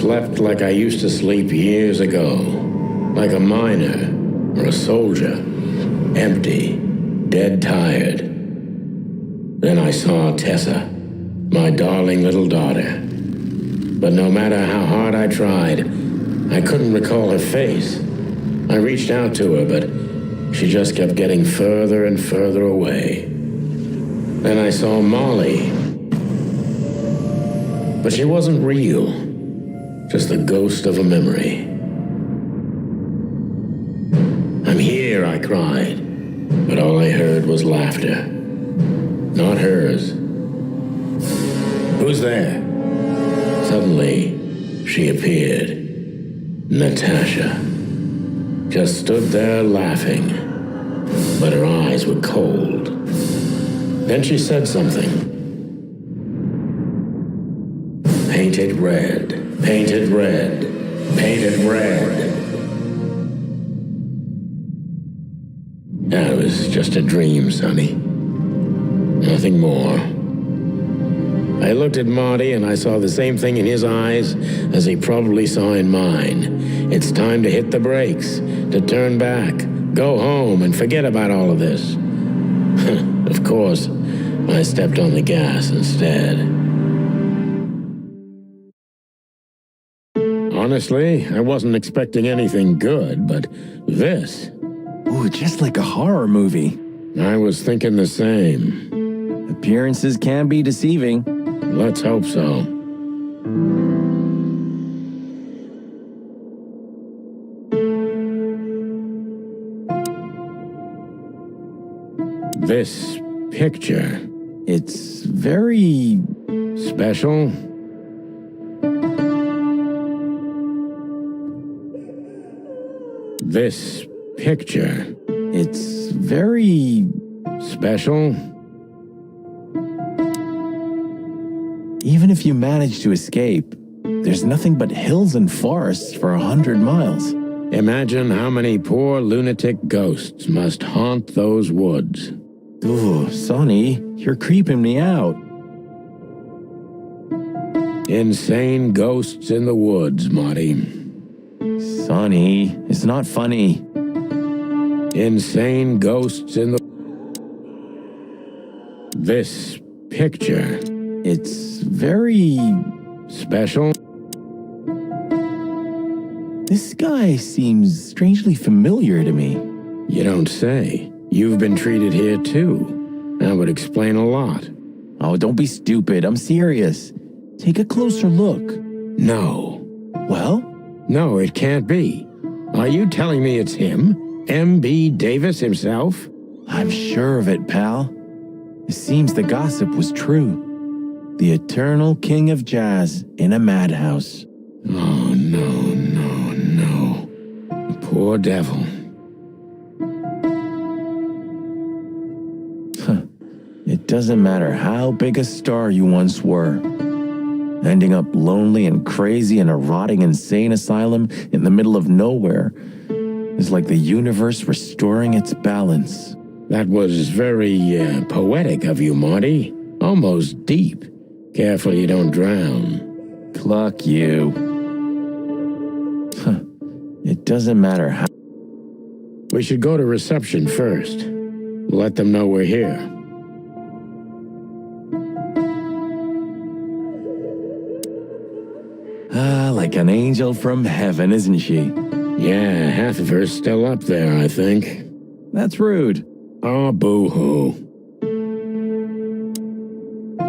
slept like I used to sleep years ago, like a miner or a soldier, empty, dead tired. Then I saw Tessa, my darling little daughter. But no matter how hard I tried, I couldn't recall her face. I reached out to her, but she just kept getting further and further away. Then I saw Molly. But she wasn't real, just the ghost of a memory. "I'm here," I cried, but all I heard was laughter. Not hers. "Who's there?" Suddenly, she appeared. Natasha. Just stood there laughing, but her eyes were cold. Then she said something. "Painted red, painted red, painted red." That was just a dream, Sonny. Nothing more. I looked at Marty and I saw the same thing in his eyes as he probably saw in mine. It's time to hit the brakes, to turn back, go home and forget about all of this. Of course, I stepped on the gas instead. Honestly, I wasn't expecting anything good, but this... Ooh, just like a horror movie. I was thinking the same. Appearances can be deceiving. Let's hope so. This picture... It's very... special? This picture... It's very... special? Even if you manage to escape, there's nothing but hills and forests for 100 miles. Imagine how many poor lunatic ghosts must haunt those woods. Ooh, Sonny, you're creeping me out. Insane ghosts in the woods, Marty. Sonny, it's not funny. Insane ghosts in the... This picture... It's very... special? This guy seems strangely familiar to me. You don't say. You've been treated here too. That would explain a lot. Oh, don't be stupid. I'm serious. Take a closer look. No. Well? No, it can't be. Are you telling me it's him? M.B. Davis himself? I'm sure of it, pal. It seems the gossip was true. The eternal king of jazz in a madhouse. Oh, no, no, no. The poor devil. It doesn't matter how big a star you once were. Ending up lonely and crazy in a rotting insane asylum in the middle of nowhere is like the universe restoring its balance. That was very poetic of you, Marty. Almost deep. Careful you don't drown. Cluck you. It doesn't matter how... We should go to reception first. Let them know we're here. Ah, like an angel from heaven, isn't she? Yeah, half of her's still up there, I think. That's rude. Oh, boo-hoo.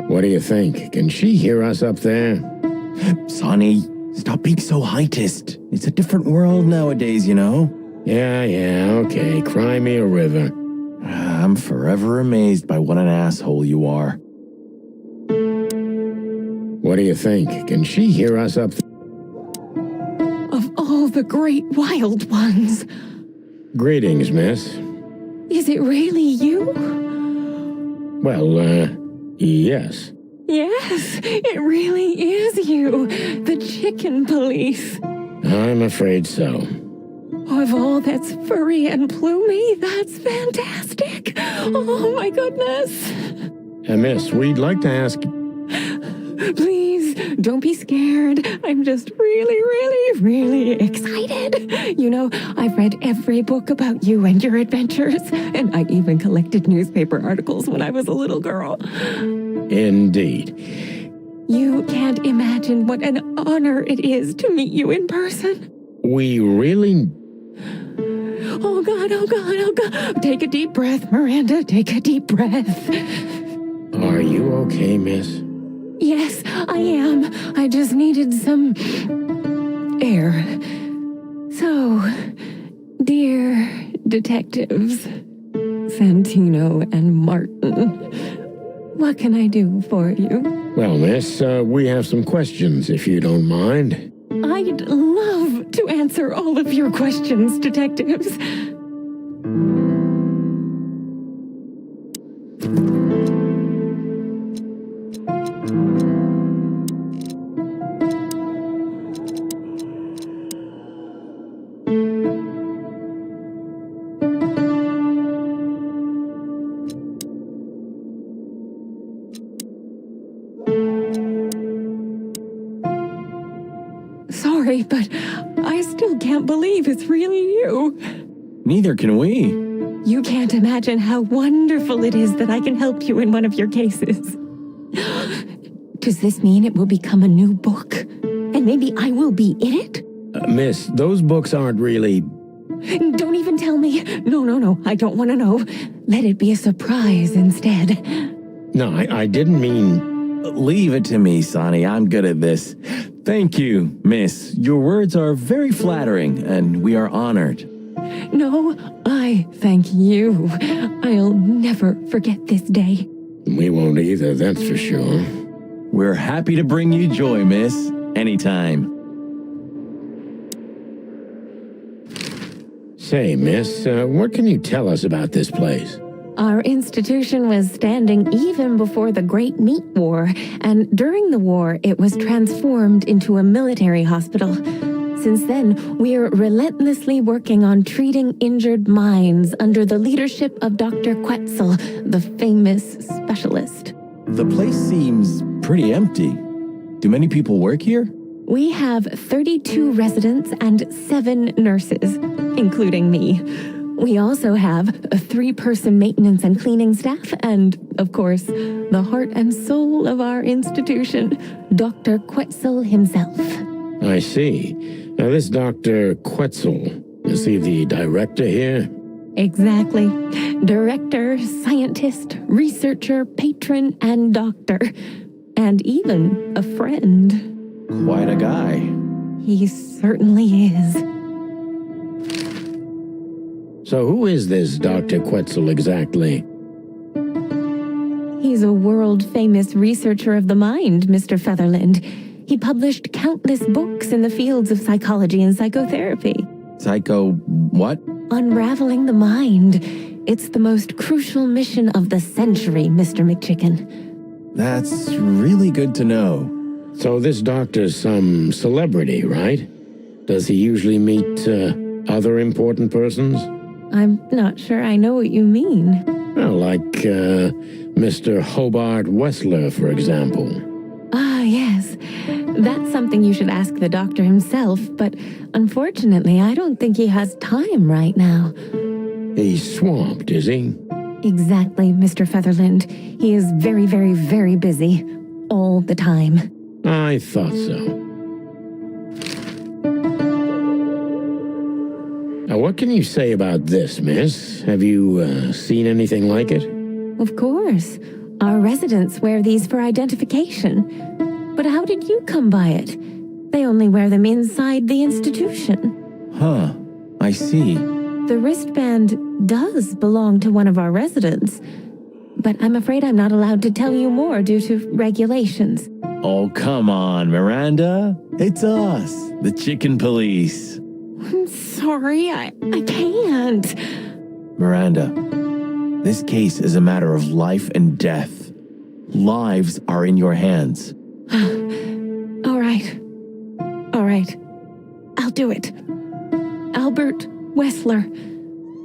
What do you think? Can she hear us up there? Sonny, stop being so heightist. It's a different world nowadays, you know? Yeah, okay. Cry me a river. I'm forever amazed by what an asshole you are. What do you think? Can she hear us up there? Of all the great wild ones. Greetings, miss. Is it really you? Well, yes. Yes, it really is you. The chicken police. I'm afraid so. Of all that's furry and plumey, that's fantastic. Oh, my goodness. Miss, we'd like to ask... Please, don't be scared. I'm just really, really, really excited. You know, I've read every book about you and your adventures, and I even collected newspaper articles when I was a little girl. Indeed. You can't imagine what an honor it is to meet you in person. We really... Oh, God, oh, God, oh, God. Take a deep breath, Miranda. Take a deep breath. Are you okay, miss? Yes, I am. I just needed some air. So, dear detectives, Santino and Martin, what can I do for you? Well, miss, we have some questions, if you don't mind. I'd love to answer all of your questions, detectives. Sorry, but I still can't believe it's really you. Neither can we. You can't imagine how wonderful it is that I can help you in one of your cases. Does this mean it will become a new book? And maybe I will be in it? Miss, those books aren't really... Don't even tell me. No, I don't want to know. Let it be a surprise instead. No, I didn't mean... Leave it to me, Sonny. I'm good at this. Thank you, miss. Your words are very flattering, and we are honored. No, I thank you. I'll never forget this day. We won't either, that's for sure. We're happy to bring you joy, miss. Anytime. Say, miss, what can you tell us about this place? Our institution was standing even before the Great Meat War, and during the war, it was transformed into a military hospital. Since then, we're relentlessly working on treating injured minds under the leadership of Dr. Quetzal, the famous specialist. The place seems pretty empty. Do many people work here? We have 32 residents and 7 nurses, including me. We also have a 3-person maintenance and cleaning staff, and, of course, the heart and soul of our institution, Dr. Quetzal himself. I see. Now, this Dr. Quetzal, is he the director here? Exactly. Director, scientist, researcher, patron, and doctor. And even a friend. Quite a guy. He certainly is. So who is this Dr. Quetzal exactly? He's a world-famous researcher of the mind, Mr. Featherland. He published countless books in the fields of psychology and psychotherapy. Psycho what? Unraveling the mind. It's the most crucial mission of the century, Mr. McChicken. That's really good to know. So this doctor's some celebrity, right? Does he usually meet other important persons? I'm not sure I know what you mean. Well, like Mr. Hobart Wessler, for example. Ah, yes. That's something you should ask the doctor himself, but unfortunately, I don't think he has time right now. He's swamped, is he? Exactly, Mr. Featherland. He is very, very, very busy. All the time. I thought so. Now, what can you say about this, miss? Have you seen anything like it? Of course. Our residents wear these for identification. But how did you come by it? They only wear them inside the institution. Huh. I see. The wristband does belong to one of our residents. But I'm afraid I'm not allowed to tell you more due to regulations. Oh, come on, Miranda. It's us, the Chicken Police. I'm sorry, I can't. Miranda, this case is a matter of life and death. Lives are in your hands. All right. I'll do it. Albert Wessler.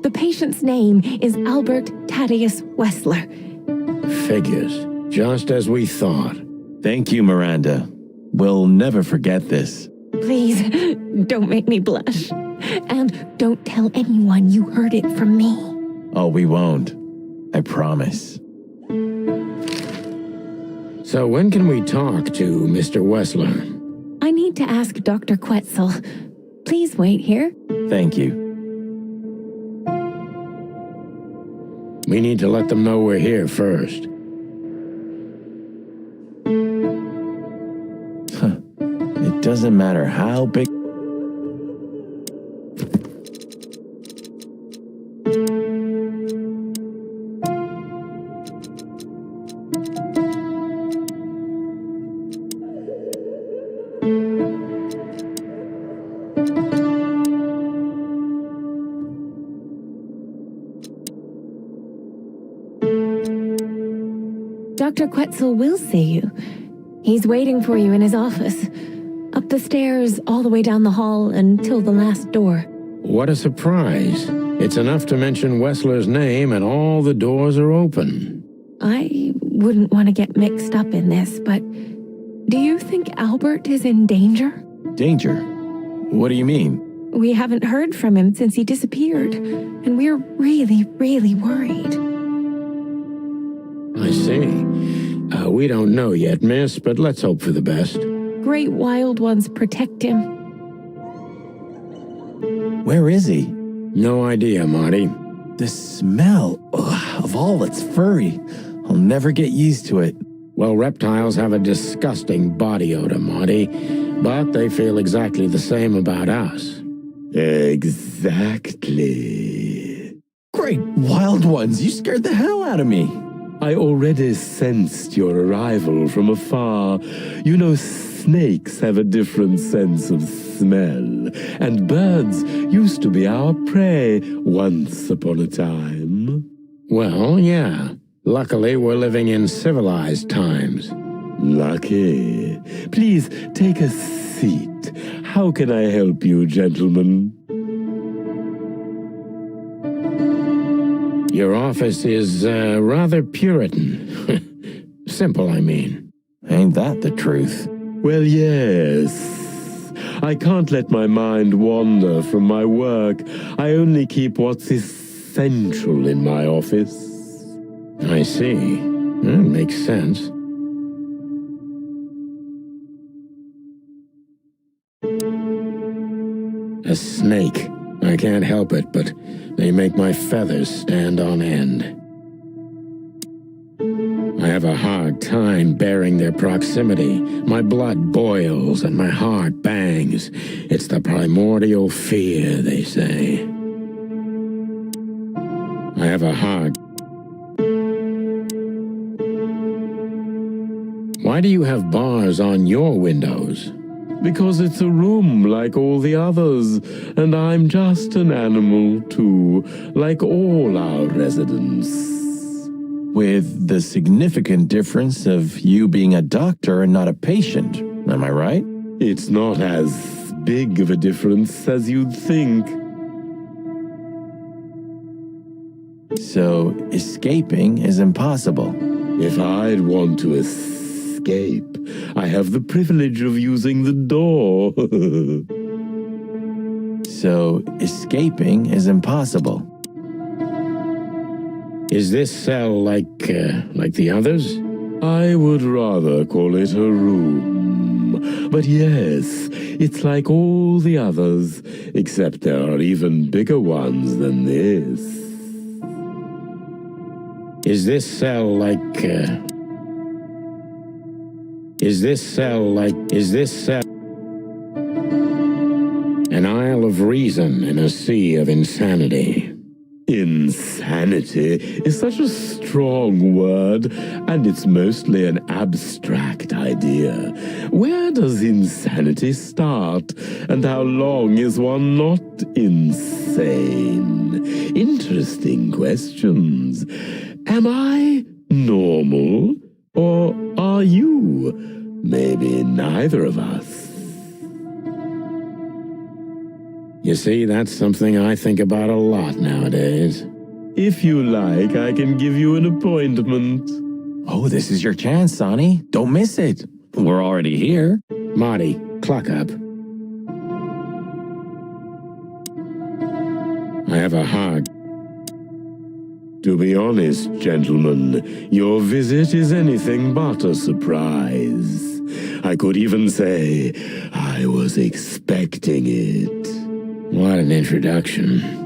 The patient's name is Albert Thaddeus Wessler. Figures. Just as we thought. Thank you, Miranda. We'll never forget this. Please, don't make me blush. And don't tell anyone you heard it from me. Oh, we won't. I promise. So when can we talk to Mr. Wessler? I need to ask Dr. Quetzal. Please wait here. Thank you. We need to let them know we're here first. It doesn't matter how big... Dr. Quetzal will see you. He's waiting for you in his office. Up the stairs, all the way down the hall, until the last door. What a surprise. It's enough to mention Wessler's name and all the doors are open. I wouldn't want to get mixed up in this, but do you think Albert is in danger? Danger? What do you mean? We haven't heard from him since he disappeared, and we're really, really worried. I see. We don't know yet, miss, but let's hope for the best. Great wild ones protect him. Where is he? No idea, Marty. The smell of all that's furry. I'll never get used to it. Well, reptiles have a disgusting body odor, Marty, but they feel exactly the same about us. Exactly. Great wild ones, you scared the hell out of me. I already sensed your arrival from afar. You know, snakes have a different sense of smell, and birds used to be our prey once upon a time. Well, yeah. Luckily, we're living in civilized times. Lucky. Please take a seat. How can I help you, gentlemen? Your office is rather Puritan. Simple, I mean. Ain't that the truth? Well, yes. I can't let my mind wander from my work. I only keep what's essential in my office. I see. That makes sense. A snake. I can't help it, but they make my feathers stand on end. I have a hard time bearing their proximity. My blood boils and my heart bangs. It's the primordial fear, they say. I have a hard... Why do you have bars on your windows? Because it's a room like all the others, and I'm just an animal too, like all our residents. With the significant difference of you being a doctor and not a patient, am I right? It's not as big of a difference as you'd think. So, escaping is impossible. If I'd want to escape, I have the privilege of using the door. So, escaping is impossible. Is this cell like the others? I would rather call it a room. But yes, it's like all the others, except there are even bigger ones than this. Is this cell like... Is this cell an isle of reason in a sea of insanity? Insanity is such a strong word, and it's mostly an abstract idea. Where does insanity start, and how long is one not insane? Interesting questions. Am I normal, or are you? Maybe neither of us. You see, that's something I think about a lot nowadays. If you like, I can give you an appointment. Oh, this is your chance, Sonny. Don't miss it. We're already here. Marty, clock up. I have a hard. To be honest, gentlemen, your visit is anything but a surprise. I could even say I was expecting it. What an introduction.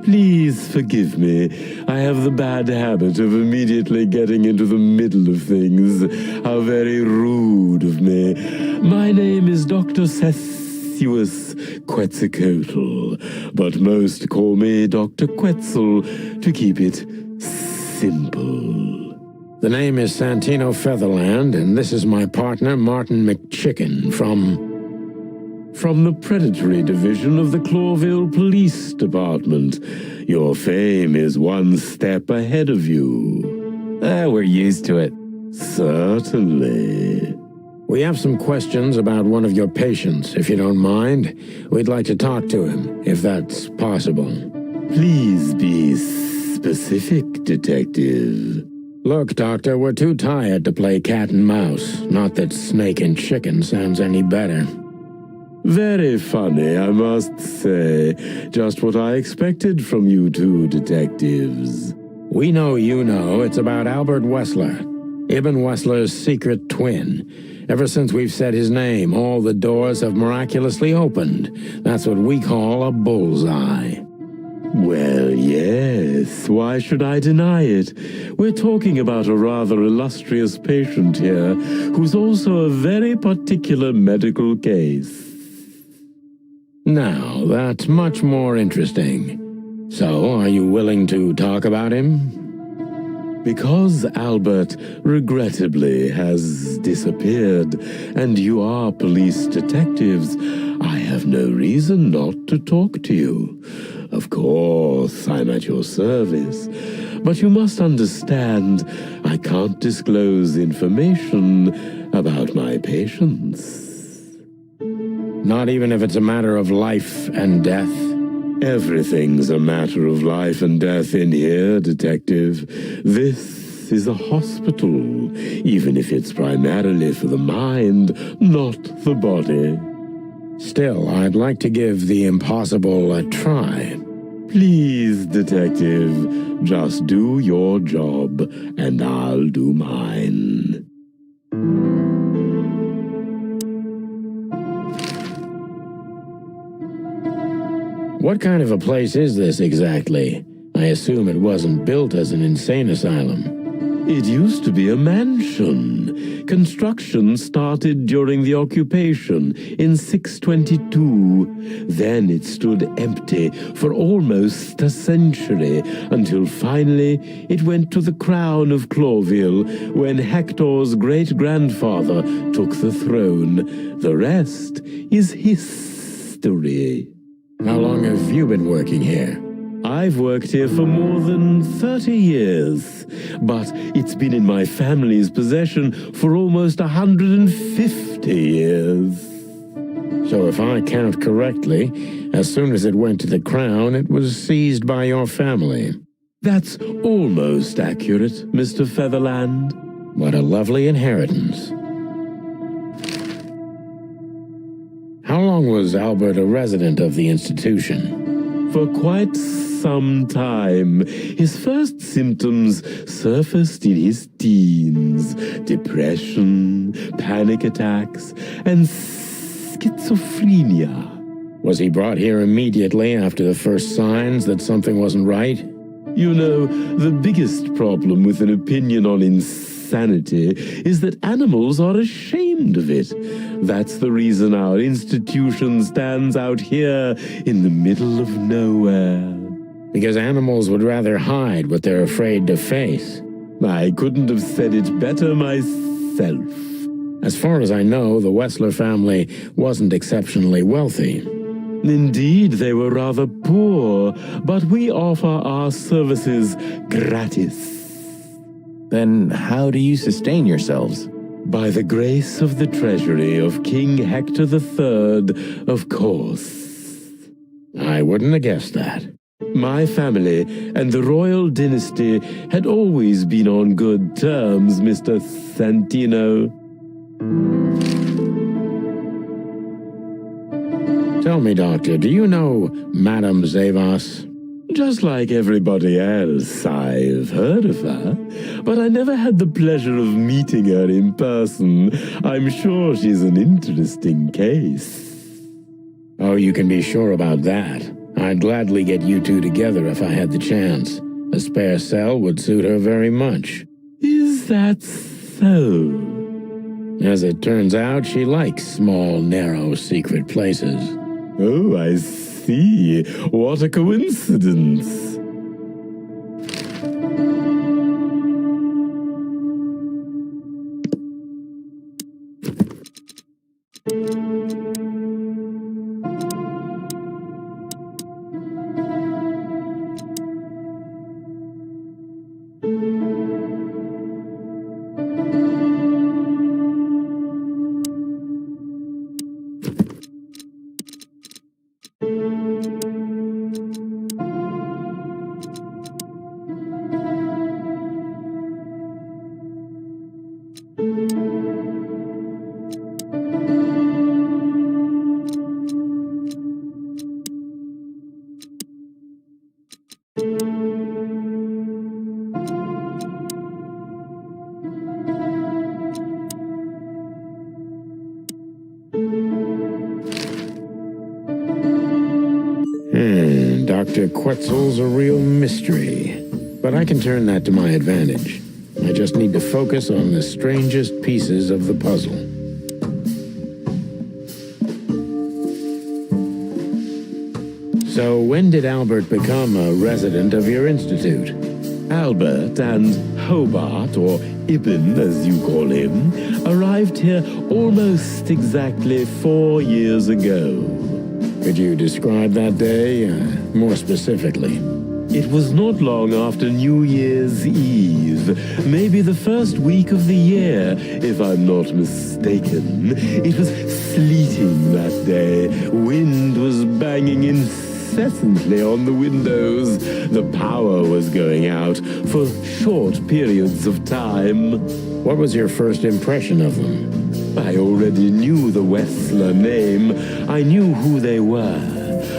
Please forgive me. I have the bad habit of immediately getting into the middle of things. How very rude of me. My name is Dr. Sessuous Quetzalcoatl, but most call me Dr. Quetzal to keep it simple. The name is Santino Featherland, and this is my partner, Martin McChicken, From the Predatory Division of the Clawville Police Department. Your fame is one step ahead of you. We're used to it. Certainly. We have some questions about one of your patients, if you don't mind. We'd like to talk to him, if that's possible. Please be specific, Detective. Look, Doctor, we're too tired to play cat and mouse. Not that snake and chicken sounds any better. Very funny, I must say. Just what I expected from you two detectives. We know you know it's about Albert Wessler, Ibn Wessler's secret twin. Ever since we've said his name, all the doors have miraculously opened. That's what we call a bullseye. Well, yes. Why should I deny it? We're talking about a rather illustrious patient here, who's also a very particular medical case. Now, that's much more interesting. So, are you willing to talk about him? Because Albert, regrettably, has disappeared, and you are police detectives, I have no reason not to talk to you. Of course, I'm at your service, but you must understand I can't disclose information about my patients. Not even if it's a matter of life and death? Everything's a matter of life and death in here, Detective. This is a hospital, even if it's primarily for the mind, not the body. Still, I'd like to give the impossible a try. Please, Detective, just do your job, and I'll do mine. What kind of a place is this exactly? I assume it wasn't built as an insane asylum. It used to be a mansion. Construction started during the occupation in 622. Then it stood empty for almost a century, until finally it went to the crown of Clawville when Hector's great-grandfather took the throne. The rest is history. How long have you been working here? I've worked here for more than 30 years, but it's been in my family's possession for almost 150 years. So if I count correctly, as soon as it went to the crown, it was seized by your family. That's almost accurate, Mr. Featherland. What a lovely inheritance. How long was Albert a resident of the institution? For quite some time. His first symptoms surfaced in his teens. Depression, panic attacks, and schizophrenia. Was he brought here immediately after the first signs that something wasn't right? You know, the biggest problem with an opinion on insanity is that animals are ashamed of it. That's the reason our institution stands out here in the middle of nowhere. Because animals would rather hide what they're afraid to face. I couldn't have said it better myself. As far as I know, the Wessler family wasn't exceptionally wealthy. Indeed, they were rather poor, but we offer our services gratis. Then how do you sustain yourselves? By the grace of the treasury of King Hector III, of course. I wouldn't have guessed that. My family and the royal dynasty had always been on good terms, Mr. Santino. Tell me, Doctor, do you know Madame Zavas? Just like everybody else, I've heard of her, but I never had the pleasure of meeting her in person. I'm sure she's an interesting case. Oh, you can be sure about that. I'd gladly get you two together if I had the chance. A spare cell would suit her very much. Is that so? As it turns out, she likes small, narrow, secret places. Oh, I see. What a coincidence. Dr. Quetzal's a real mystery, but I can turn that to my advantage. I just need to focus on the strangest pieces of the puzzle. So when did Albert become a resident of your institute? Albert and Hobart, or Ibn as you call him, arrived here almost exactly 4 years ago. Could you describe that day more specifically? It was not long after New Year's Eve, maybe the first week of the year, if I'm not mistaken. It was sleeting that day. Wind was banging incessantly on the windows. The power was going out for short periods of time. What was your first impression of them? I already knew the Wessler name. I knew who they were.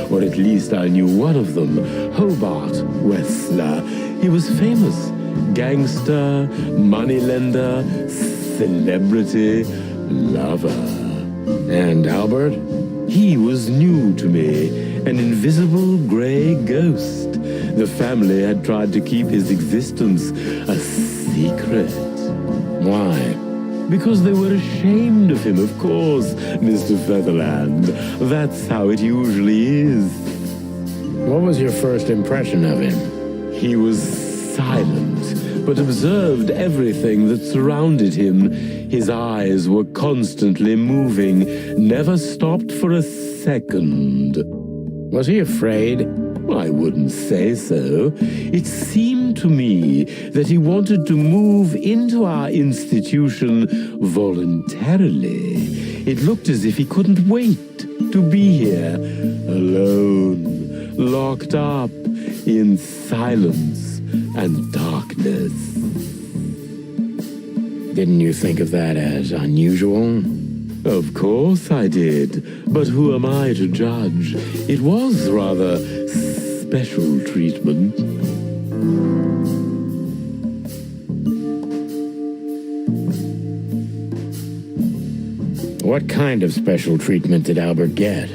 Or at least I knew one of them, Hobart Wessler. He was famous. Gangster, moneylender, celebrity, lover. And Albert? He was new to me, an invisible gray ghost. The family had tried to keep his existence a secret. Why? Because they were ashamed of him, of course, Mr. Featherland. That's how it usually is. What was your first impression of him? He was silent, but observed everything that surrounded him. His eyes were constantly moving, never stopped for a second. Was he afraid? I wouldn't say so. It seemed to me that he wanted to move into our institution voluntarily. It looked as if he couldn't wait to be here, alone, locked up in silence and darkness. Didn't you think of that as unusual? Of course I did, but who am I to judge? It was rather special treatment. What kind of special treatment did Albert get?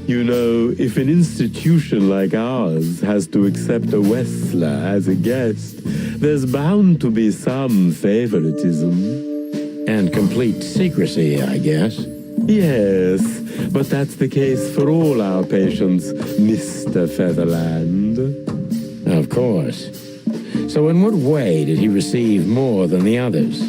You know, if an institution like ours has to accept a Wessler as a guest, there's bound to be some favoritism. And complete secrecy, I guess. Yes, but that's the case for all our patients, Mr. Featherland. Of course. So in what way did he receive more than the others?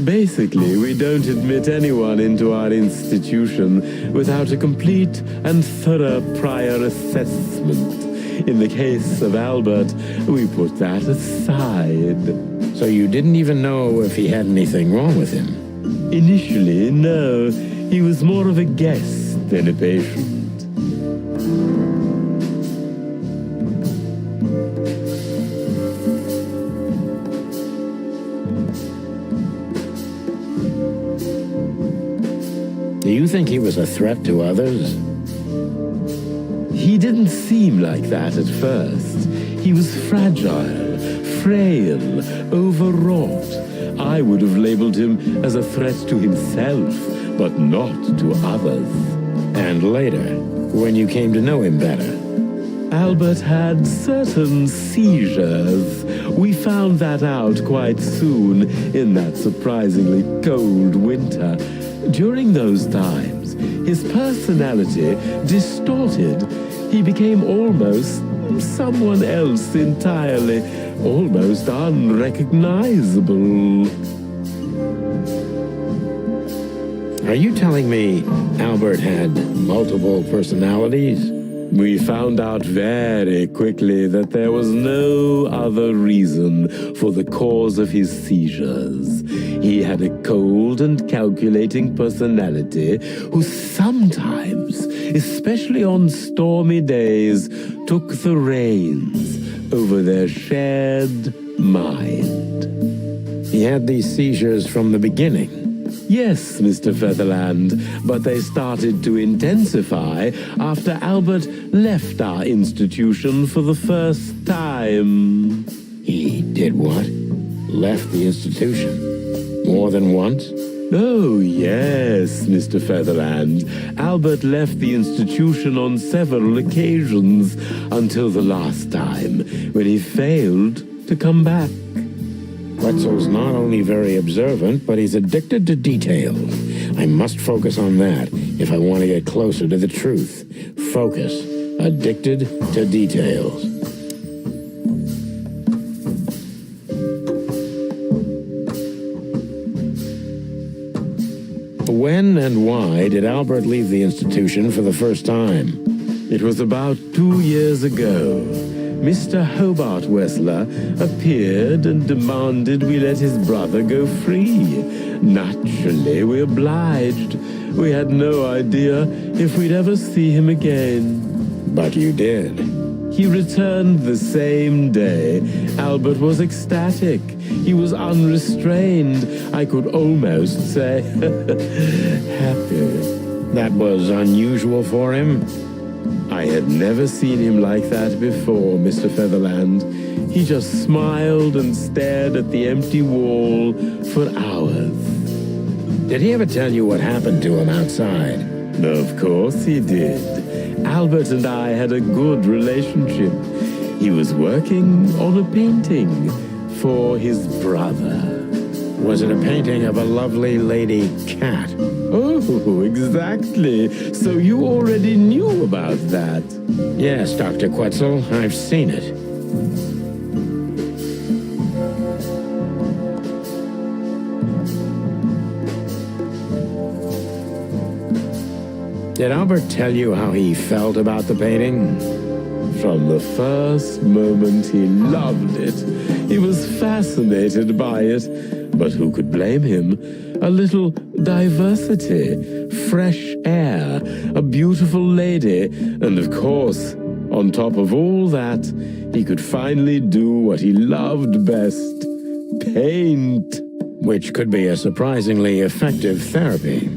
Basically, we don't admit anyone into our institution without a complete and thorough prior assessment. In the case of Albert, we put that aside. So you didn't even know if he had anything wrong with him? Initially, no. He was more of a guest than a patient. you think he was a threat to others? He didn't seem like that at first. He was fragile, frail, overwrought. I would have labeled him as a threat to himself, but not to others. And later, when you came to know him better? Albert had certain seizures. We found that out quite soon in that surprisingly cold winter. During those times, his personality distorted. He became almost someone else entirely, almost unrecognizable. Are you telling me Albert had multiple personalities? We found out very quickly that there was no other reason for the cause of his seizures. He had a cold and calculating personality who sometimes, especially on stormy days, took the reins over their shared mind. He had these seizures from the beginning. Yes, Mr. Featherland, but they started to intensify after Albert left our institution for the first time. He did what? Left the institution? More than once? Oh, yes, Mr. Featherland. Albert left the institution on several occasions until the last time, when he failed to come back. Quetzal's not only very observant, but he's addicted to details. I must focus on that if I want to get closer to the truth. Focus. Addicted to details. When and why did Albert leave the institution for the first time? It was about 2 years ago. Mr. Hobart Wessler appeared and demanded we let his brother go free. Naturally, we obliged. We had no idea if we'd ever see him again. But you did. He returned the same day. Albert was ecstatic. He was unrestrained. I could almost say happy. That was unusual for him? I had never seen him like that before, Mr. Featherland. He just smiled and stared at the empty wall for hours. Did he ever tell you what happened to him outside? Of course he did. Albert and I had a good relationship. He was working on a painting for his brother. Was it a painting of a lovely lady cat? Oh, exactly. So you already knew about that. Yes, Dr. Quetzal, I've seen it. Did Albert tell you how he felt about the painting? From the first moment he loved it. He was fascinated by it. But who could blame him? A little diversity, fresh air, a beautiful lady, and of course, on top of all that, he could finally do what he loved best: paint. Which could be a surprisingly effective therapy.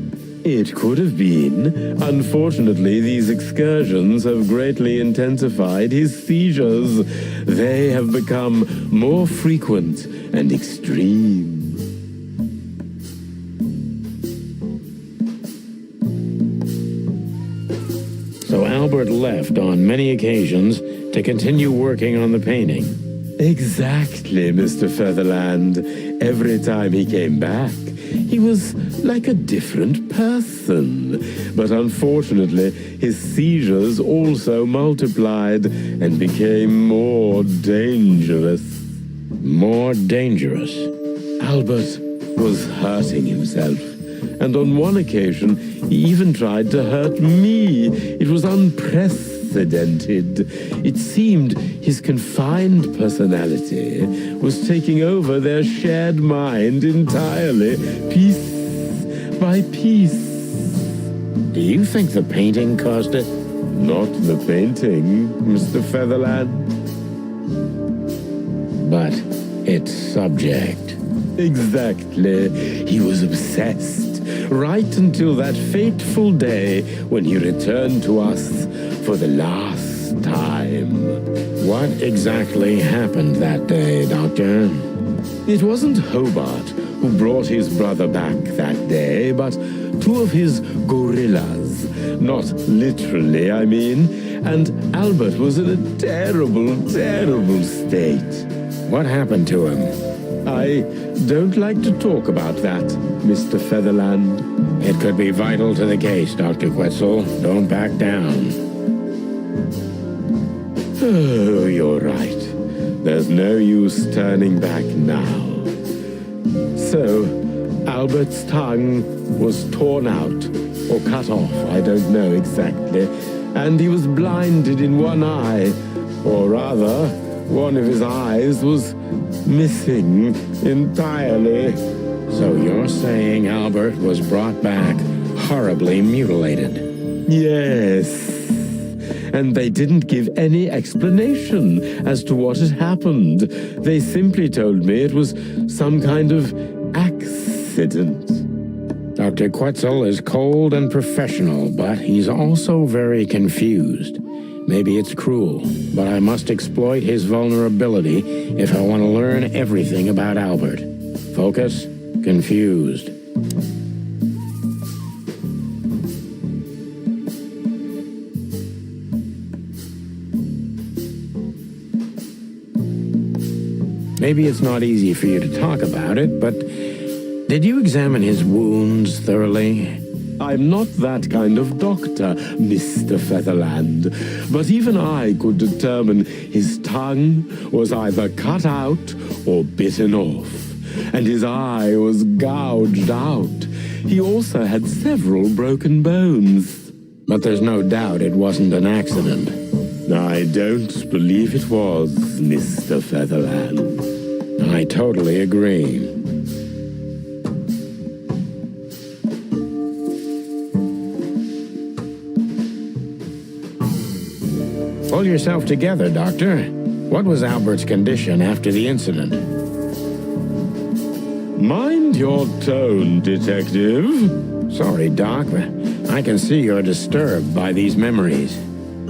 It could have been. Unfortunately, these excursions have greatly intensified his seizures. They have become more frequent and extreme. So Albert left on many occasions to continue working on the painting. Exactly, Mr. Featherland. Every time he came back, he was like a different person. But unfortunately, his seizures also multiplied and became more dangerous. More dangerous? Albert was hurting himself. And on one occasion, he even tried to hurt me. It was unprecedented. It seemed his confined personality was taking over their shared mind entirely, piece by piece. Do you think the painting caused it? Not the painting, Mr. Featherland. But its subject. Exactly. He was obsessed. right until that fateful day when he returned to us for the last time. What exactly happened that day, Doctor? It wasn't Hobart who brought his brother back that day, but two of his gorillas. Not literally, I mean. And Albert was in a terrible, terrible state. What happened to him? I don't like to talk about that, Mr. Featherland. It could be vital to the case, Dr. Quetzal. Don't back down. Oh, you're right. There's no use turning back now. So, Albert's tongue was torn out, or cut off, I don't know exactly, and he was blinded in one eye, or rather, one of his eyes was missing entirely. So you're saying Albert was brought back horribly mutilated? Yes. And they didn't give any explanation as to what had happened. They simply told me it was some kind of accident. Dr. Quetzal is cold and professional, but he's also very confused. Maybe it's cruel, but I must exploit his vulnerability if I want to learn everything about Albert. Focus, confused. Maybe it's not easy for you to talk about it, but did you examine his wounds thoroughly? I'm not that kind of doctor, Mr. Featherland, but even I could determine his tongue was either cut out or bitten off, and his eye was gouged out. He also had several broken bones. But there's no doubt it wasn't an accident. I don't believe it was, Mr. Featherland. I totally agree. Pull yourself together, Doctor. What was Albert's condition after the incident? Mind your tone, Detective. Sorry, Doc, but I can see you're disturbed by these memories.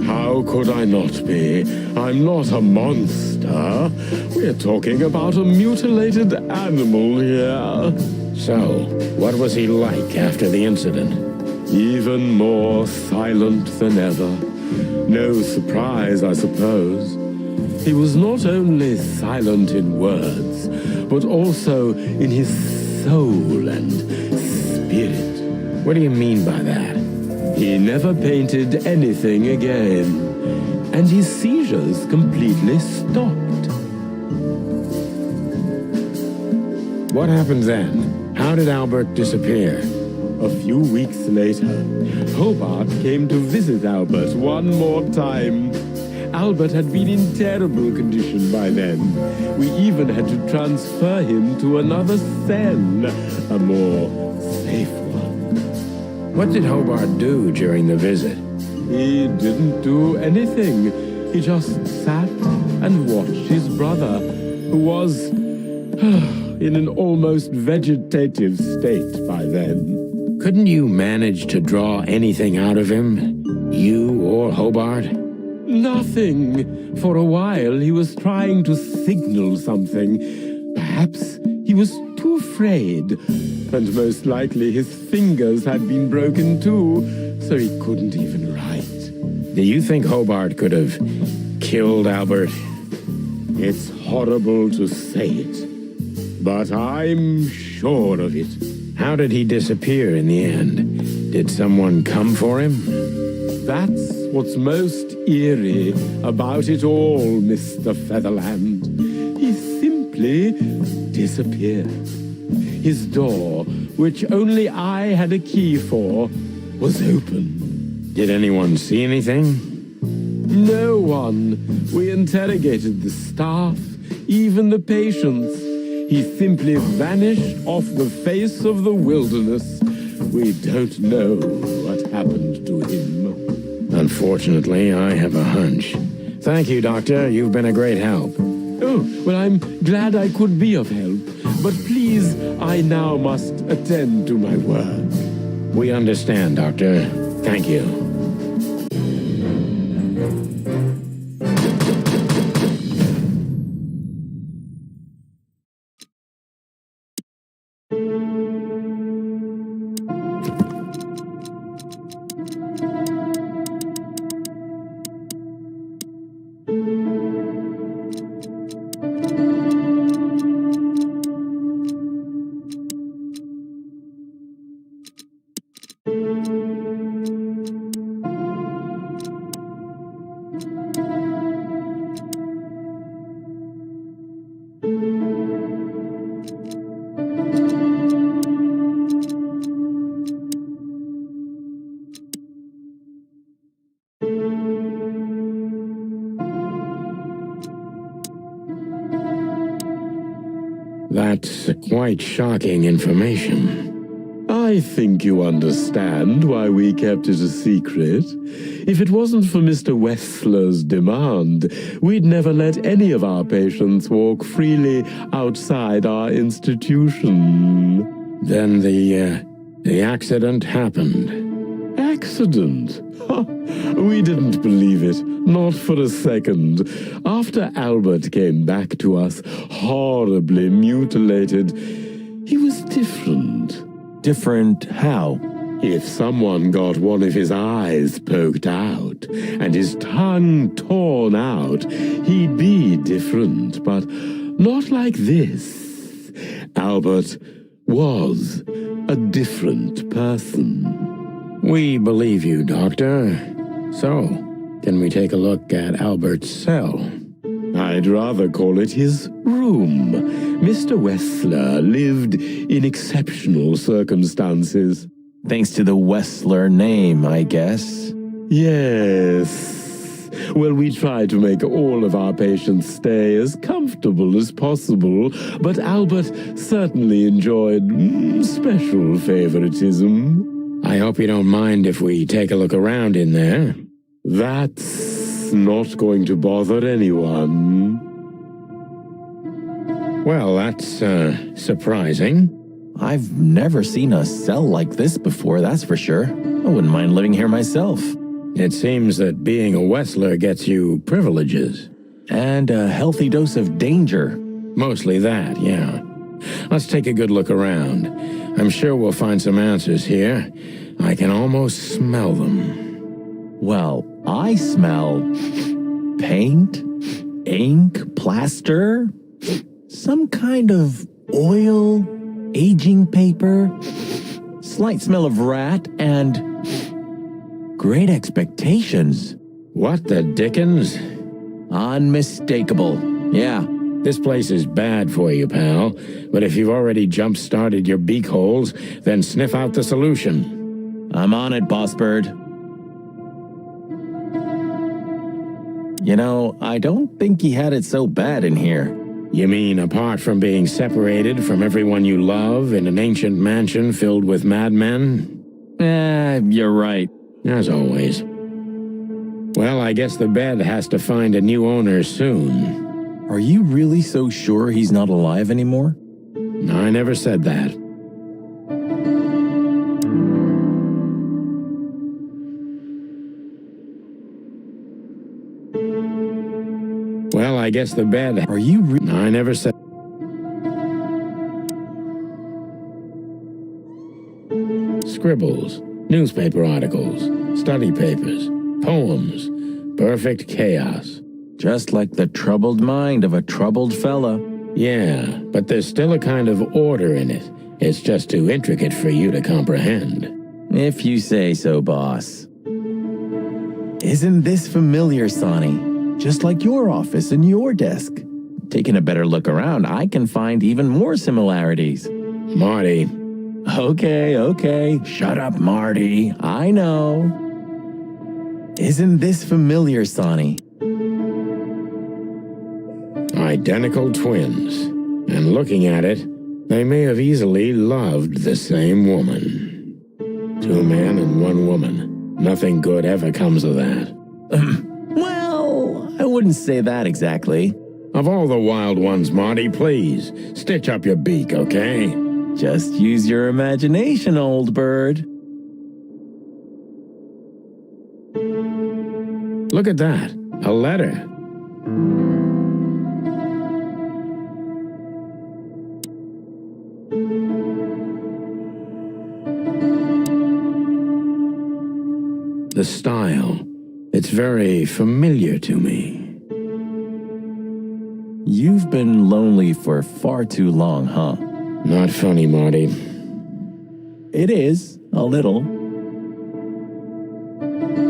How could I not be? I'm not a monster. We're talking about a mutilated animal here. So, what was he like after the incident? Even more silent than ever. No surprise, I suppose. He was not only silent in words, but also in his soul and spirit. What do you mean by that? He never painted anything again, and his seizures completely stopped. What happened then? How did Albert disappear? A few weeks later, Hobart came to visit Albert one more time. Albert had been in terrible condition by then. We even had to transfer him to another cell, a more safe one. What did Hobart do during the visit? He didn't do anything. He just sat and watched his brother, who was in an almost vegetative state by then. Couldn't you manage to draw anything out of him? You or Hobart? Nothing. For a while, he was trying to signal something. Perhaps he was too afraid. And most likely his fingers had been broken too, so he couldn't even write. Do you think Hobart could have killed Albert? It's horrible to say it, but I'm sure of it. How did he disappear in the end? Did someone come for him? That's what's most eerie about it all, Mr. Featherland. He simply disappeared. His door, which only I had a key for, was open. Did anyone see anything? No one. We interrogated the staff, even the patients. He simply vanished off the face of the wilderness. We don't know what happened to him. Unfortunately, I have a hunch. Thank you, Doctor. You've been a great help. Oh, well, I'm glad I could be of help. But please, I now must attend to my work. We understand, Doctor. Thank you. That's quite shocking information. I think you understand why we kept it a secret. If it wasn't for Mr. Wessler's demand, we'd never let any of our patients walk freely outside our institution. Then the accident happened. Accident? We didn't believe it, not for a second. After Albert came back to us, horribly mutilated, he was different. Different how? If someone got one of his eyes poked out and his tongue torn out, he'd be different, but not like this. Albert was a different person. We believe you, Doctor. So, can we take a look at Albert's cell? I'd rather call it his room. Mr. Wessler lived in exceptional circumstances. Thanks to the Wessler name, I guess. Yes. Well, we try to make all of our patients stay as comfortable as possible, but Albert certainly enjoyed special favoritism. I hope you don't mind if we take a look around in there. That's not going to bother anyone. Well, that's, surprising. I've never seen a cell like this before, that's for sure. I wouldn't mind living here myself. It seems that being a Wessler gets you privileges. And a healthy dose of danger. Mostly that, yeah. Let's take a good look around. I'm sure we'll find some answers here. I can almost smell them. Well, I smell paint, ink, plaster, some kind of oil, aging paper, slight smell of rat, and great expectations. What the dickens? Unmistakable. Yeah. This place is bad for you, pal. But if you've already jump-started your beak holes, then sniff out the solution. I'm on it, Boss Bird. You know, I don't think he had it so bad in here. You mean apart from being separated from everyone you love in an ancient mansion filled with madmen? You're right. As always. Well, I guess the bed has to find a new owner soon. Are you really so sure he's not alive anymore? I never said that. Well, I guess the bed... Are you I never said... Scribbles, newspaper articles, study papers, poems, perfect chaos. Just like the troubled mind of a troubled fella. Yeah, but there's still a kind of order in it. It's just too intricate for you to comprehend. If you say so, boss. Isn't this familiar, Sonny? Just like your office and your desk. Taking a better look around, I can find even more similarities. Marty. Okay. Shut up, Marty. I know. Isn't this familiar, Sonny? Identical twins. And looking at it, they may have easily loved the same woman. 2 men and 1 woman. Nothing good ever comes of that. Well, I wouldn't say that exactly. Of all the wild ones, Marty, please, stitch up your beak, okay? Just use your imagination, old bird. Look at that. A letter. The style. It's very familiar to me. You've been lonely for far too long, huh? Not funny, Marty. It is, a little.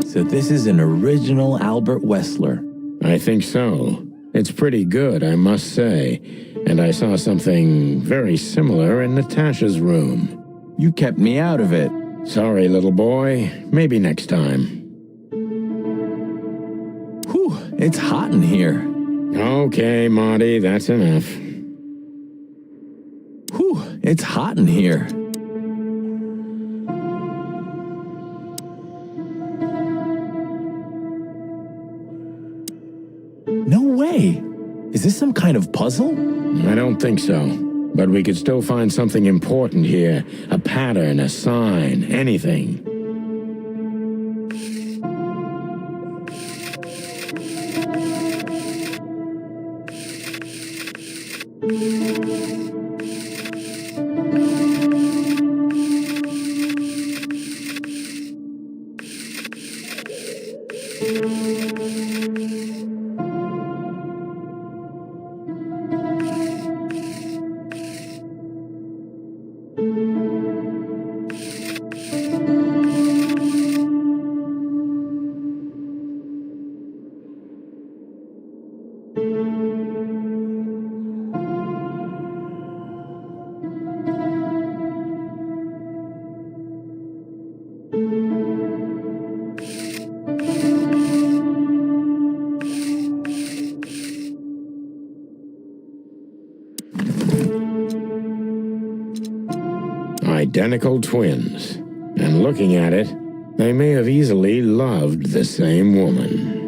So this is an original Albert Wessler. I think so. It's pretty good, I must say. And I saw something very similar in Natasha's room. You kept me out of it. Sorry, little boy. Maybe next time. Whew, it's hot in here. Okay, Marty, that's enough. Whew, it's hot in here. No way! Is this some kind of puzzle? I don't think so. But we could still find something important here. A pattern, a sign, anything. Identical twins. And looking at it, they may have easily loved the same woman.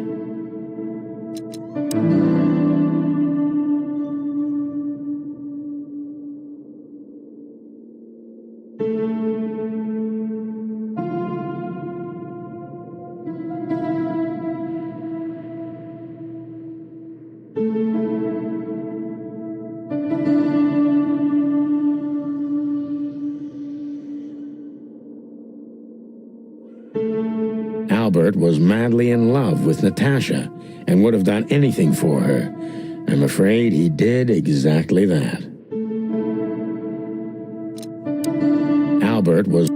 Albert was madly in love with Natasha and would have done anything for her. I'm afraid he did exactly that. Albert was...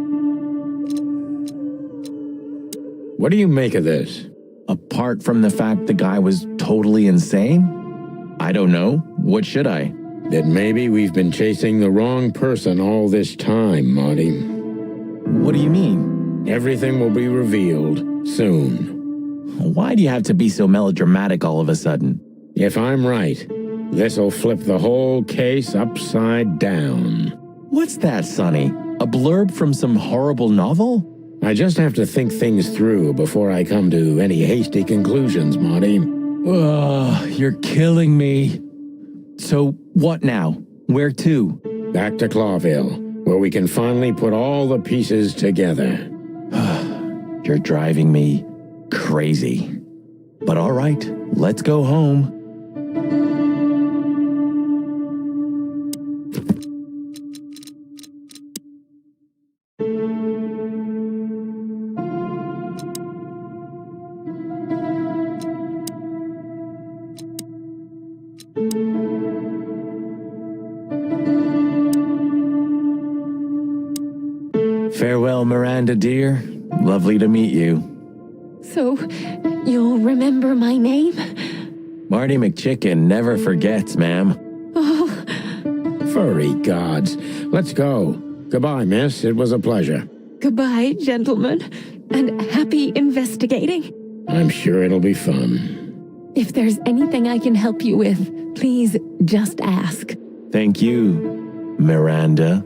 What do you make of this? Apart from the fact the guy was totally insane? I don't know. What should I? That maybe we've been chasing the wrong person all this time, Marty. What do you mean? Everything will be revealed soon. Why do you have to be so melodramatic all of a sudden? If I'm right, this'll flip the whole case upside down. What's that, Sonny? A blurb from some horrible novel? I just have to think things through before I come to any hasty conclusions, Marty. Ugh, you're killing me. So, what now? Where to? Back to Clawville, where we can finally put all the pieces together. You're driving me crazy. But all right, let's go home. Farewell, Miranda, dear. Lovely to meet you. So, you'll remember my name? Marty McChicken never forgets, ma'am. Oh, Furry gods. Let's go. Goodbye, miss. It was a pleasure. goodbye, gentlemen, and happy investigating. I'm sure it'll be fun. If there's anything I can help you with, please just ask. Thank you, Miranda.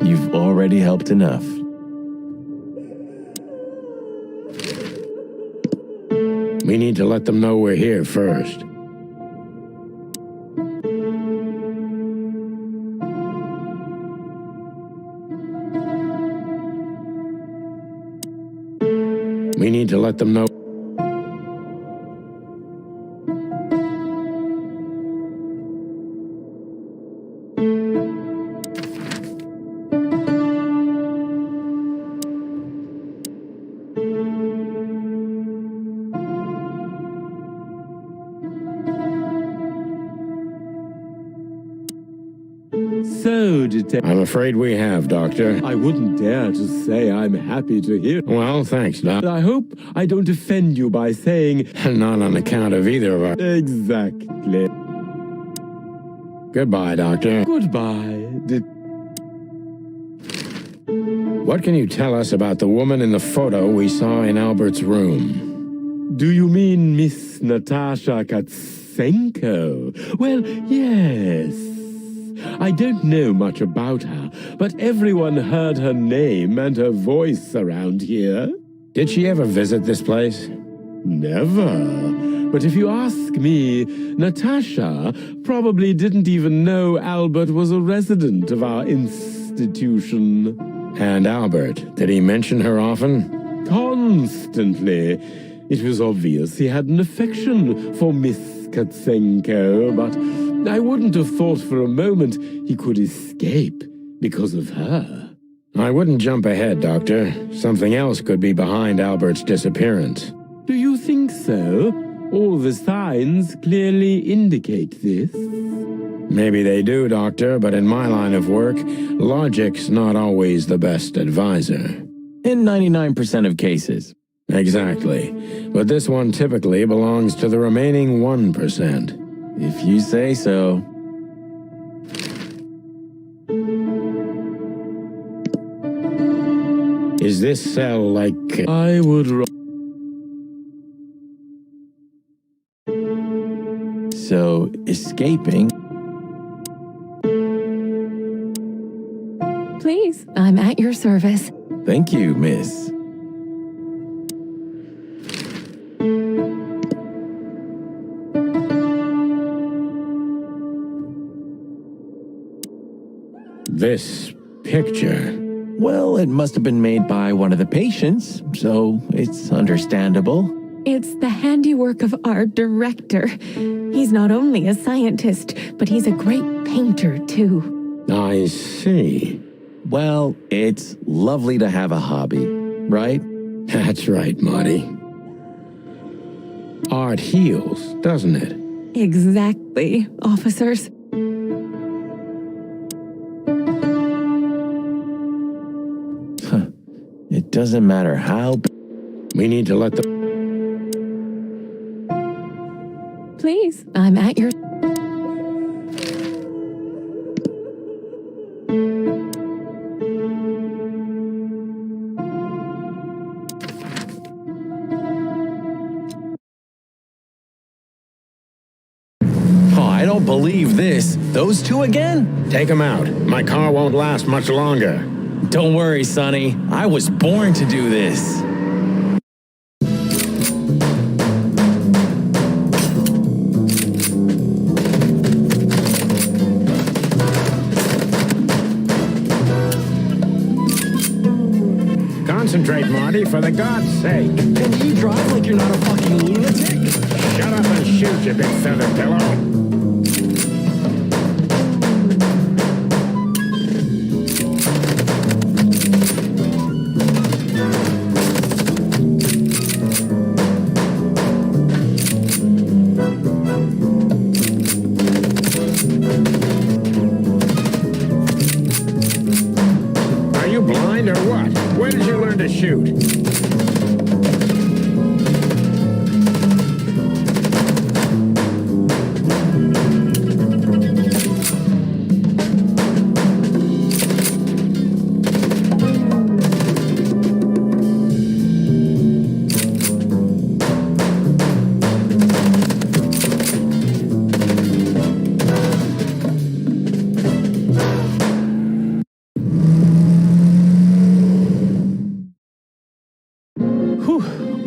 You've already helped enough. We need to let them know we're here first. We need to let them know. Hello, Detective. I'm afraid we have, Doctor. I wouldn't dare to say I'm happy to hear. Well, thanks, Doc. I hope I don't offend you by saying Not on account of either of our... exactly. Goodbye, Doctor. Goodbye, What can you tell us about the woman in the photo we saw in Albert's room? Do you mean Miss Natasha Katsenko? Well, yes. I don't know much about her, but everyone heard her name and her voice around here. Did she ever visit this place? Never. But if you ask me, Natasha probably didn't even know Albert was a resident of our institution. And Albert, did he mention her often? Constantly. It was obvious he had an affection for Miss Katsenko, but I wouldn't have thought for a moment he could escape because of her. I wouldn't jump ahead, Doctor. Something else could be behind Albert's disappearance. Do you think so? All the signs clearly indicate this. Maybe they do, Doctor, but in my line of work, logic's not always the best advisor. In 99% of cases. Exactly. But this one typically belongs to the remaining 1%. If you say so. Is this cell like... I would... So, escaping... Please, I'm at your service. Thank you, miss. This picture... Well, it must have been made by one of the patients, so it's understandable. It's the handiwork of our director. He's not only a scientist, but he's a great painter, too. I see. Well, it's lovely to have a hobby, right? That's right, Marty. Art heals, doesn't it? Exactly, officers. It doesn't matter how... We need to let the... Please, I'm at your... Oh, I don't believe this. Those two again? Take him out. My car won't last much longer. Don't worry, Sonny. I was born to do this. Concentrate, Marty, for the God's sake. Can you drive like you're not a fucking lunatic? Shut up and shoot, you big feather pillow. Are you blind or what? Where did you learn to shoot?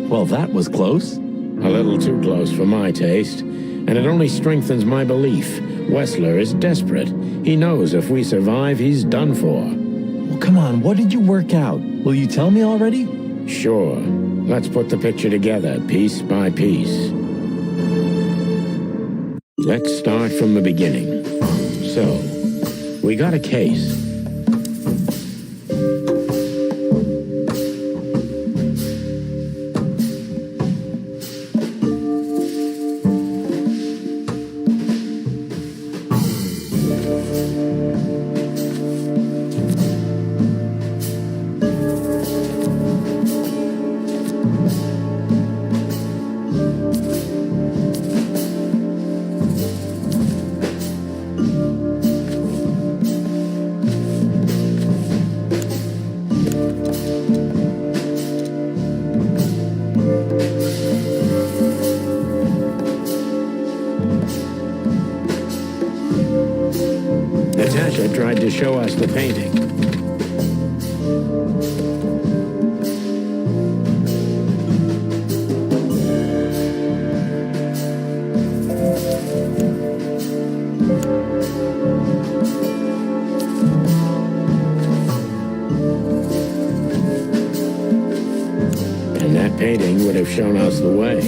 Well, that was close. A little too close for my taste, and it only strengthens my belief. Wessler is desperate. He knows if we survive, he's done for. Well, come on, what did you work out? Will you tell me already? Sure. Let's put the picture together, piece by piece. Let's start from the beginning. So, we got a case. tried to show us the painting. And that painting would have shown us the way.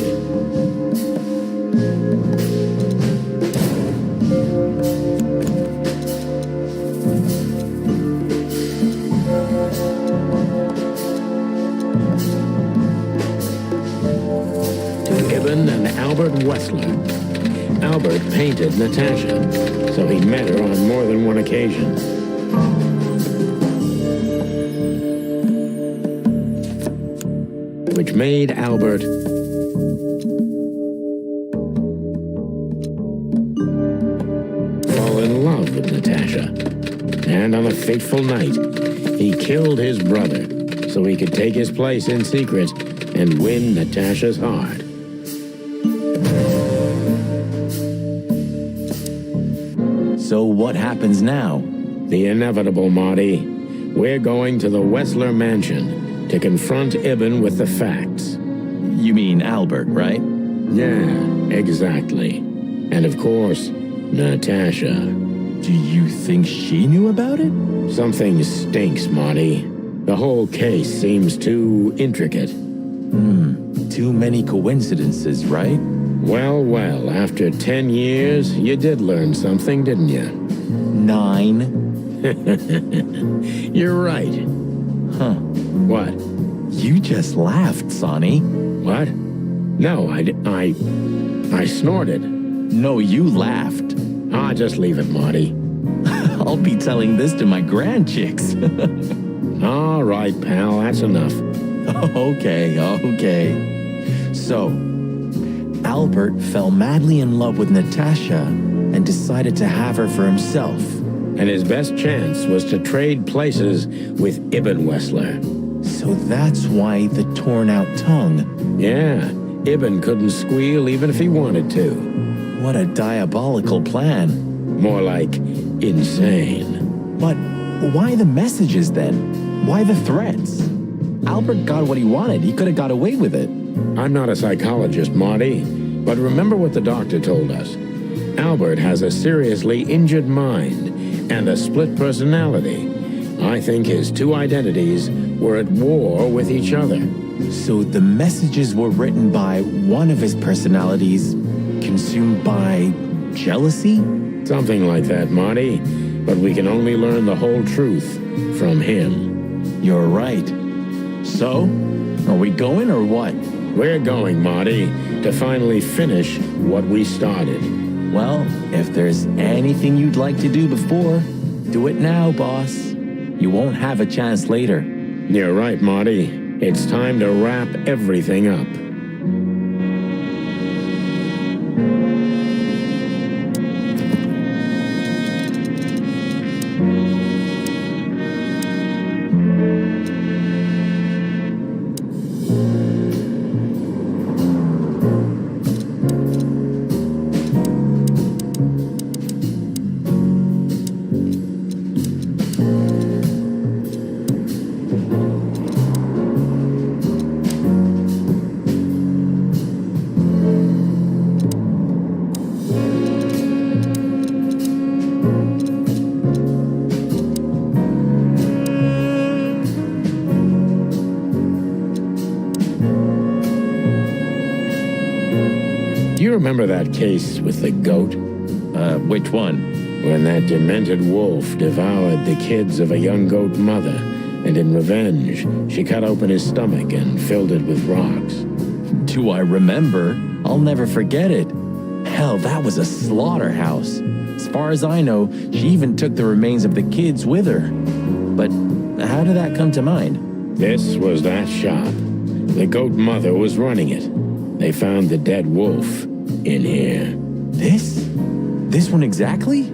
And Albert Wessler. Albert painted Natasha, so he met her on more than one occasion. Which made Albert fall in love with Natasha. And on a fateful night, he killed his brother so he could take his place in secret and win Natasha's heart. So what happens now? The inevitable, Marty. We're going to the Wessler mansion to confront Ibn with the facts. You mean Albert, right? Yeah, exactly. And of course, Natasha. Do you think she knew about it? Something stinks, Marty. The whole case seems too intricate. Too many coincidences, right? Well, after 10 years, you did learn something, didn't you? 9. You're right. Huh. What? You just laughed, Sonny. What? No, I snorted. No, you laughed. Ah, just leave it, Marty. I'll be telling this to my grandchicks. All right, pal, that's enough. Okay. So, Albert fell madly in love with Natasha and decided to have her for himself. And his best chance was to trade places with Ibn Wessler. So that's why the torn out tongue. Yeah, Ibn couldn't squeal even if he wanted to. What a diabolical plan. More like insane. But why the messages then? Why the threats? Albert got what he wanted. He could have got away with it. I'm not a psychologist, Marty, but remember what the doctor told us. Albert has a seriously injured mind and a split personality. I think his two identities were at war with each other. So the messages were written by one of his personalities, consumed by jealousy? Something like that, Marty. But we can only learn the whole truth from him. You're right. So, are we going or what? We're going, Marty, to finally finish what we started. Well, if there's anything you'd like to do before, do it now, boss. You won't have a chance later. You're right, Marty. It's time to wrap everything up. Do you remember that case with the goat? Which one? When that demented wolf devoured the kids of a young goat mother, and in revenge, she cut open his stomach and filled it with rocks. Do I remember? I'll never forget it. Hell, that was a slaughterhouse. As far as I know, she even took the remains of the kids with her. But how did that come to mind? This was that shop. The goat mother was running it. They found the dead wolf in here. This one exactly?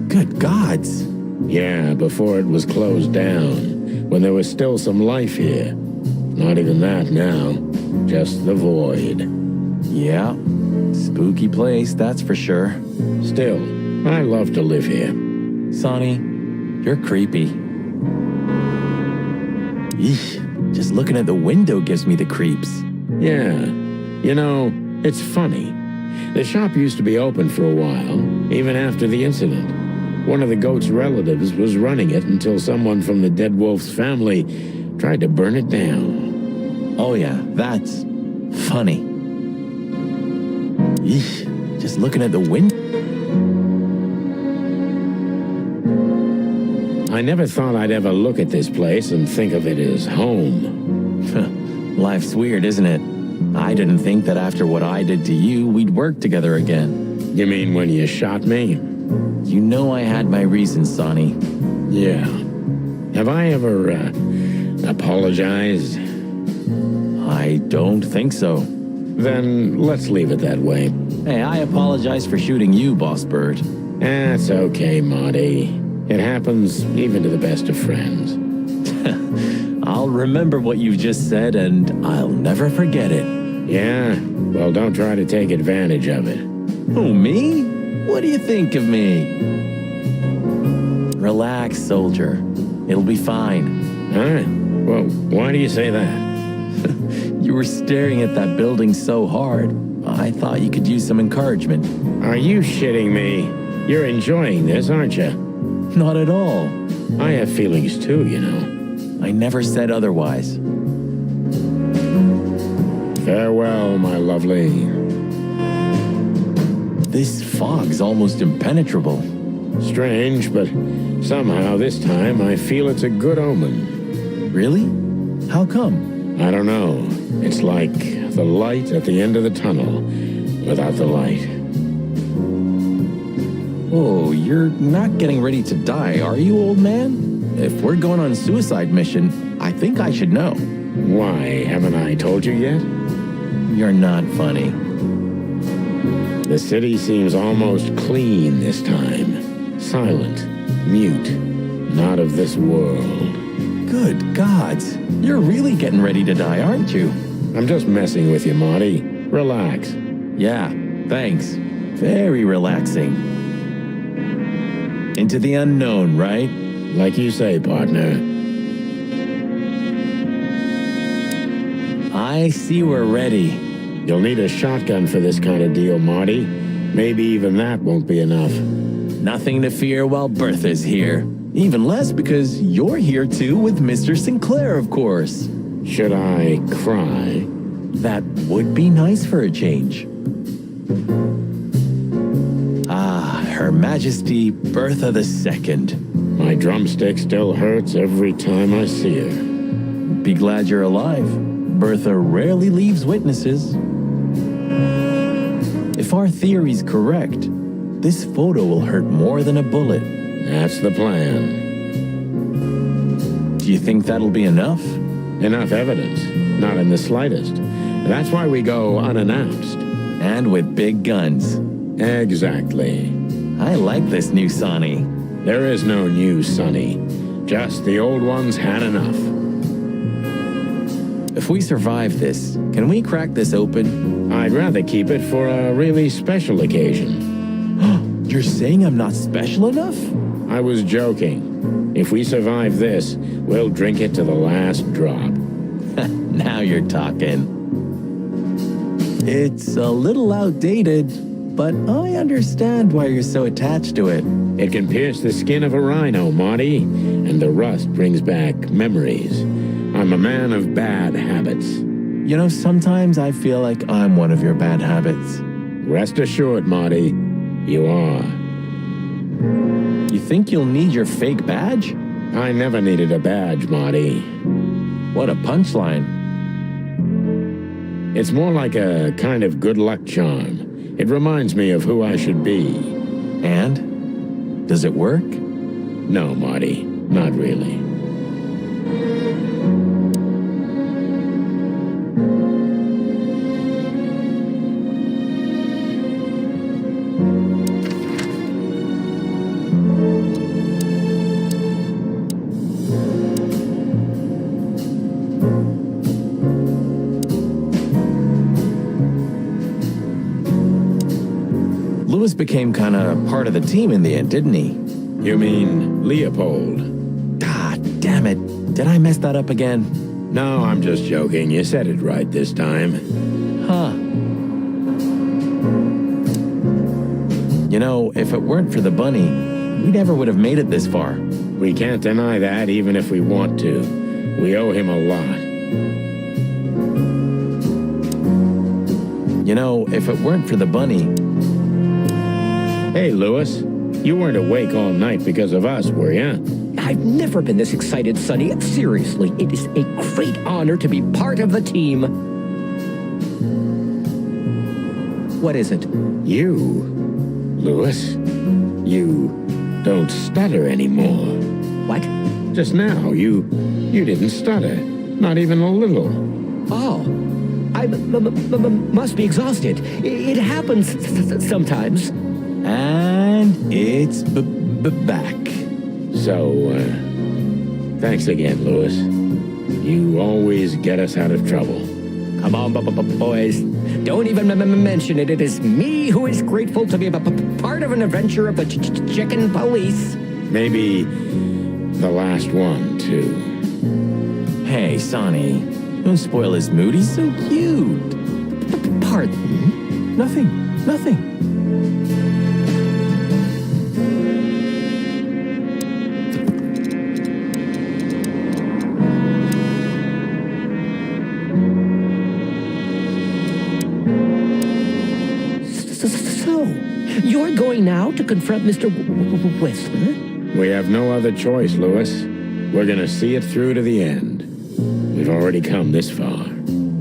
Good gods. Yeah, before it was closed down, when there was still some life here. Not even that now, just the void. Yeah, spooky place, that's for sure. Still, I love to live here. Sonny, You're creepy. Eesh, just looking at the window gives me the creeps. Yeah. You know, it's funny. The shop used to be open for a while, even after the incident. One of the goat's relatives was running it until someone from the dead wolf's family tried to burn it down. Oh yeah, that's funny. Eesh, just looking at the window. I never thought I'd ever look at this place and think of it as home. Life's weird, isn't it? I didn't think that after what I did to you, we'd work together again. You mean when you shot me? You know I had my reasons, Sonny. Yeah. Have I ever, apologized? I don't think so. Then let's leave it that way. Hey, I apologize for shooting you, Boss Bird. That's okay, Marty. It happens even to the best of friends. I'll remember what you just said, and I'll never forget it. Yeah? Well, don't try to take advantage of it. Who, me? What do you think of me? Relax, soldier. It'll be fine. Huh? Well, why do you say that? You were staring at that building so hard, I thought you could use some encouragement. Are you shitting me? You're enjoying this, aren't you? Not at all. I have feelings too, you know. I never said otherwise. Farewell, my lovely. This fog's almost impenetrable. Strange, but somehow this time I feel it's a good omen. Really? How come? I don't know. It's like the light at the end of the tunnel without the light. Oh, you're not getting ready to die, are you, old man? If we're going on a suicide mission, I think I should know. Why, haven't I told you yet? You're not funny. The city seems almost clean this time. Silent, mute, not of this world. Good gods. You're really getting ready to die, aren't you? I'm just messing with you, Marty. Relax. Yeah, thanks. Very relaxing. Into the unknown, right? Like you say, partner. I see we're ready. You'll need a shotgun for this kind of deal, Marty. Maybe even that won't be enough. Nothing to fear while Bertha's here. Even less because you're here too with Mr. Sinclair, of course. Should I cry? That would be nice for a change. Her Majesty Bertha II. My drumstick still hurts every time I see her. Be glad you're alive. Bertha rarely leaves witnesses. If our theory's correct, this photo will hurt more than a bullet. That's the plan. Do you think that'll be enough? Enough evidence. Not in the slightest. That's why we go unannounced. And with big guns. Exactly. I like this new Sonny. There is no new Sonny. Just the old ones had enough. If we survive this, can we crack this open? I'd rather keep it for a really special occasion. You're saying I'm not special enough? I was joking. If we survive this, we'll drink it to the last drop. Now you're talking. It's a little outdated, but I understand why you're so attached to it. It can pierce the skin of a rhino, Marty, and the rust brings back memories. I'm a man of bad habits. You know, sometimes I feel like I'm one of your bad habits. Rest assured, Marty, you are. You think you'll need your fake badge? I never needed a badge, Marty. What a punchline. It's more like a kind of good luck charm. It reminds me of who I should be. And? Does it work? No, Marty, not really. Lewis became kind of part of the team in the end, didn't he? You mean Leopold? Ah, damn it. Did I mess that up again? No, I'm just joking. You said it right this time. Huh. You know, if it weren't for the bunny, we never would have made it this far. We can't deny that, even if we want to. We owe him a lot. You know, if it weren't for the bunny... Hey, Lewis. You weren't awake all night because of us, were you? I've never been this excited, Sonny. Seriously, it is a great honor to be part of the team. What is it? You, Lewis, you don't stutter anymore. What? Just now, you didn't stutter. Not even a little. Oh, I must be exhausted. It happens sometimes. And it's back. So, thanks again, Lewis. You always get us out of trouble. Come on, boys. Don't even mention it. It is me who is grateful to be a part of an adventure of the chicken police. Maybe the last one, too. Hey, Sonny, don't spoil his mood. He's so cute. Pardon? Nothing. So, you're going now to confront Mr. Whistler? We have no other choice, Lewis. We're gonna see it through to the end. We've already come this far.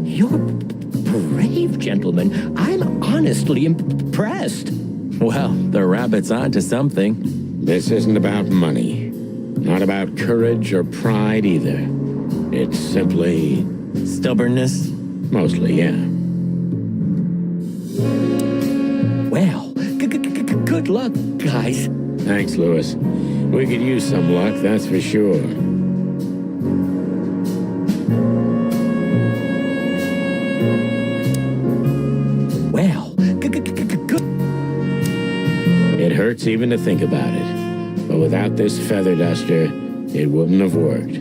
You're brave, gentlemen. I'm honestly impressed. Well, the rabbit's onto something. This isn't about money. Not about courage or pride either. It's simply... Stubbornness? mostly, yeah. Well, good luck, guys. Thanks, Lewis. We could use some luck, that's for sure. Well, good. It hurts even to think about it. But without this feather duster, it wouldn't have worked.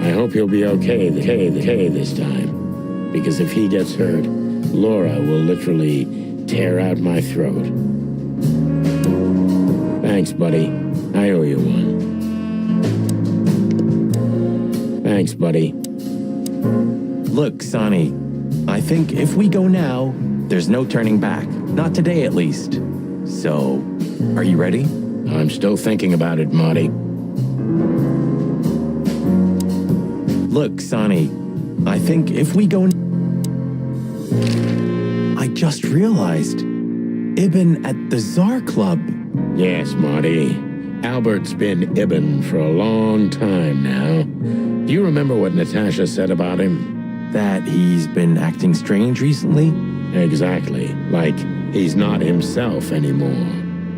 I hope he'll be okay this time. Because if he gets hurt, Laura will literally tear out my throat. Thanks, buddy. I owe you one. Thanks, buddy. Look, Sonny, I think if we go now, there's no turning back. Not today, at least. So, are you ready? I'm still thinking about it, Marty. Look, Sonny, I think if we go... I just realized. Ibn at the Tsar Club. Yes, Marty. Albert's been Ibn for a long time now. Do you remember what Natasha said about him? That he's been acting strange recently? Exactly. Like he's not himself anymore.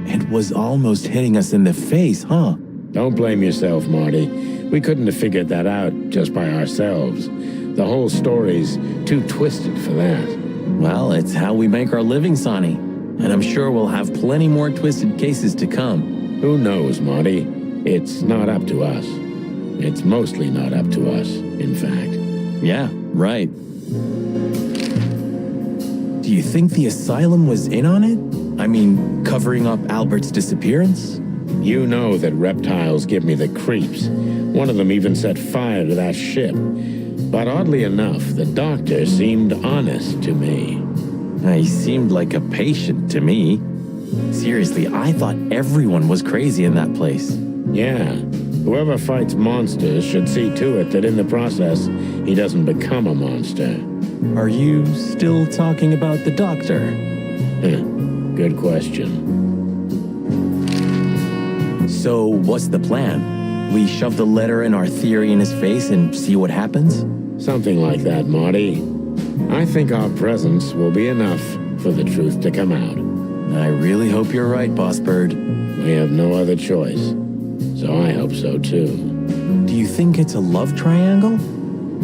It was almost hitting us in the face, huh? Don't blame yourself, Marty. We couldn't have figured that out just by ourselves. The whole story's too twisted for that. Well, it's how we make our living, Sonny. And I'm sure we'll have plenty more twisted cases to come. Who knows, Marty? It's not up to us. It's mostly not up to us, in fact. Yeah, right. Do you think the Asylum was in on it? I mean, covering up Albert's disappearance? You know that reptiles give me the creeps. One of them even set fire to that ship. But oddly enough, the doctor seemed honest to me. He seemed like a patient to me. Seriously, I thought everyone was crazy in that place. Yeah. Whoever fights monsters should see to it that in the process, he doesn't become a monster. Are you still talking about the doctor? Good question. So, what's the plan? We shove the letter and our theory in his face and see what happens? Something like that, Marty. I think our presence will be enough for the truth to come out. I really hope you're right, Boss Bird. We have no other choice. So I hope so, too. Do you think it's a love triangle?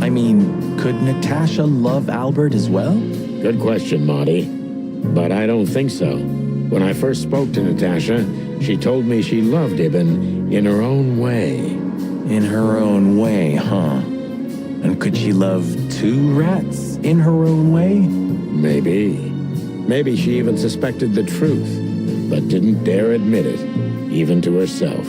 I mean, could Natasha love Albert as well? Good question, Marty. But I don't think so. When I first spoke to Natasha, she told me she loved Ibn in her own way. In her own way, huh? And could she love two rats in her own way? Maybe. Maybe she even suspected the truth, but didn't dare admit it, even to herself.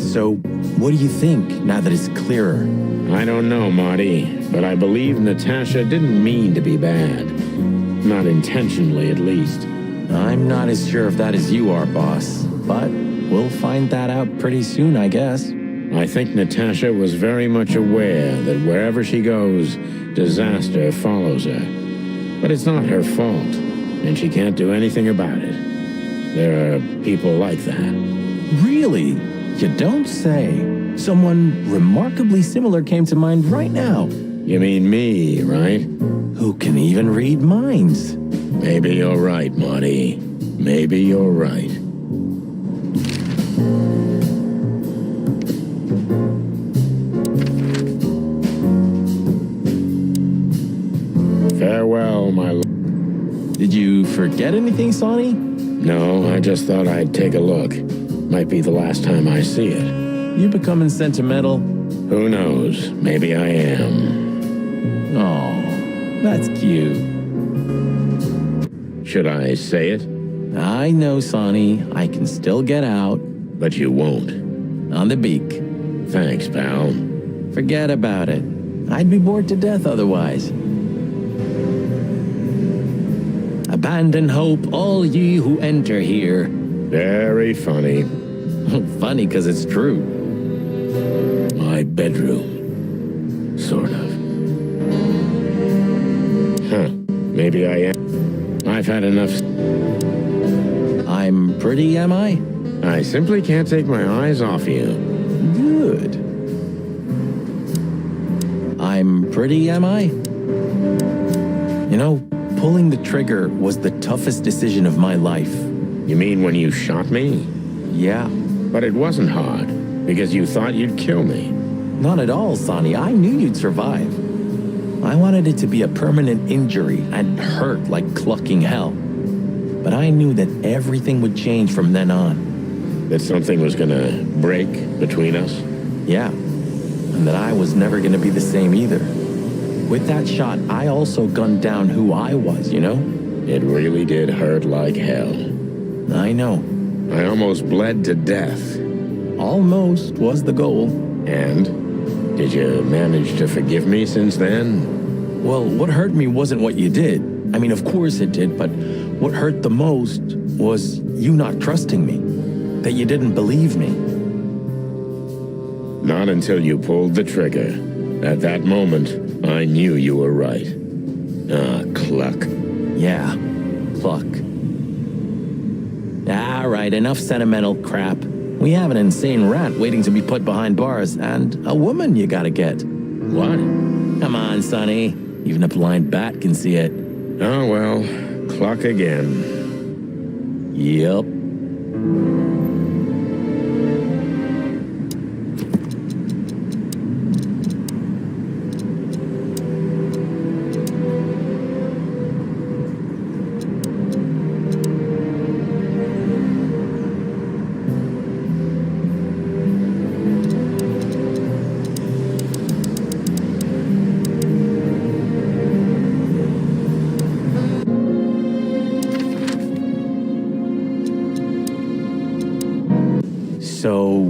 So, what do you think, now that it's clearer? I don't know, Marty, but I believe Natasha didn't mean to be bad. Not intentionally, at least. I'm not as sure if that as you are, boss. But we'll find that out pretty soon, I guess. I think Natasha was very much aware that wherever she goes, disaster follows her. But it's not her fault, and she can't do anything about it. There are people like that. Really? You don't say. Someone remarkably similar came to mind right now. You mean me, right? Who can even read minds? Maybe you're right, Marty. Maybe you're right. Farewell, my lord. Did you forget anything, Sonny? No, I just thought I'd take a look. Might be the last time I see it. You becoming sentimental? Who knows? Maybe I am. Oh, that's cute. Should I say it? I know, Sonny. I can still get out. But you won't. On the beak. Thanks, pal. Forget about it. I'd be bored to death otherwise. Abandon hope, all ye who enter here. Very funny. Funny because it's true. My bedroom. Sort of. Huh. Maybe I am. I've had enough. I'm pretty, am I? I simply can't take my eyes off you. Good. I'm pretty, am I? You know, pulling the trigger was the toughest decision of my life. You mean when you shot me? Yeah. But it wasn't hard, because you thought you'd kill me. Not at all, Sonny. I knew you'd survive. I wanted it to be a permanent injury and hurt like clucking hell. But I knew that everything would change from then on. That something was gonna break between us? Yeah. And that I was never gonna be the same either. With that shot, I also gunned down who I was, you know? It really did hurt like hell. I know. I almost bled to death. Almost was the goal. And? Did you manage to forgive me since then? Well, what hurt me wasn't what you did. I mean, of course it did, but what hurt the most was you not trusting me. That you didn't believe me. Not until you pulled the trigger. At that moment, I knew you were right. Ah, cluck. Yeah, cluck. All right, enough sentimental crap. We have an insane rat waiting to be put behind bars, and a woman you gotta get. What? Come on, Sonny. Even a blind bat can see it. Oh, well, cluck again. Yep. So,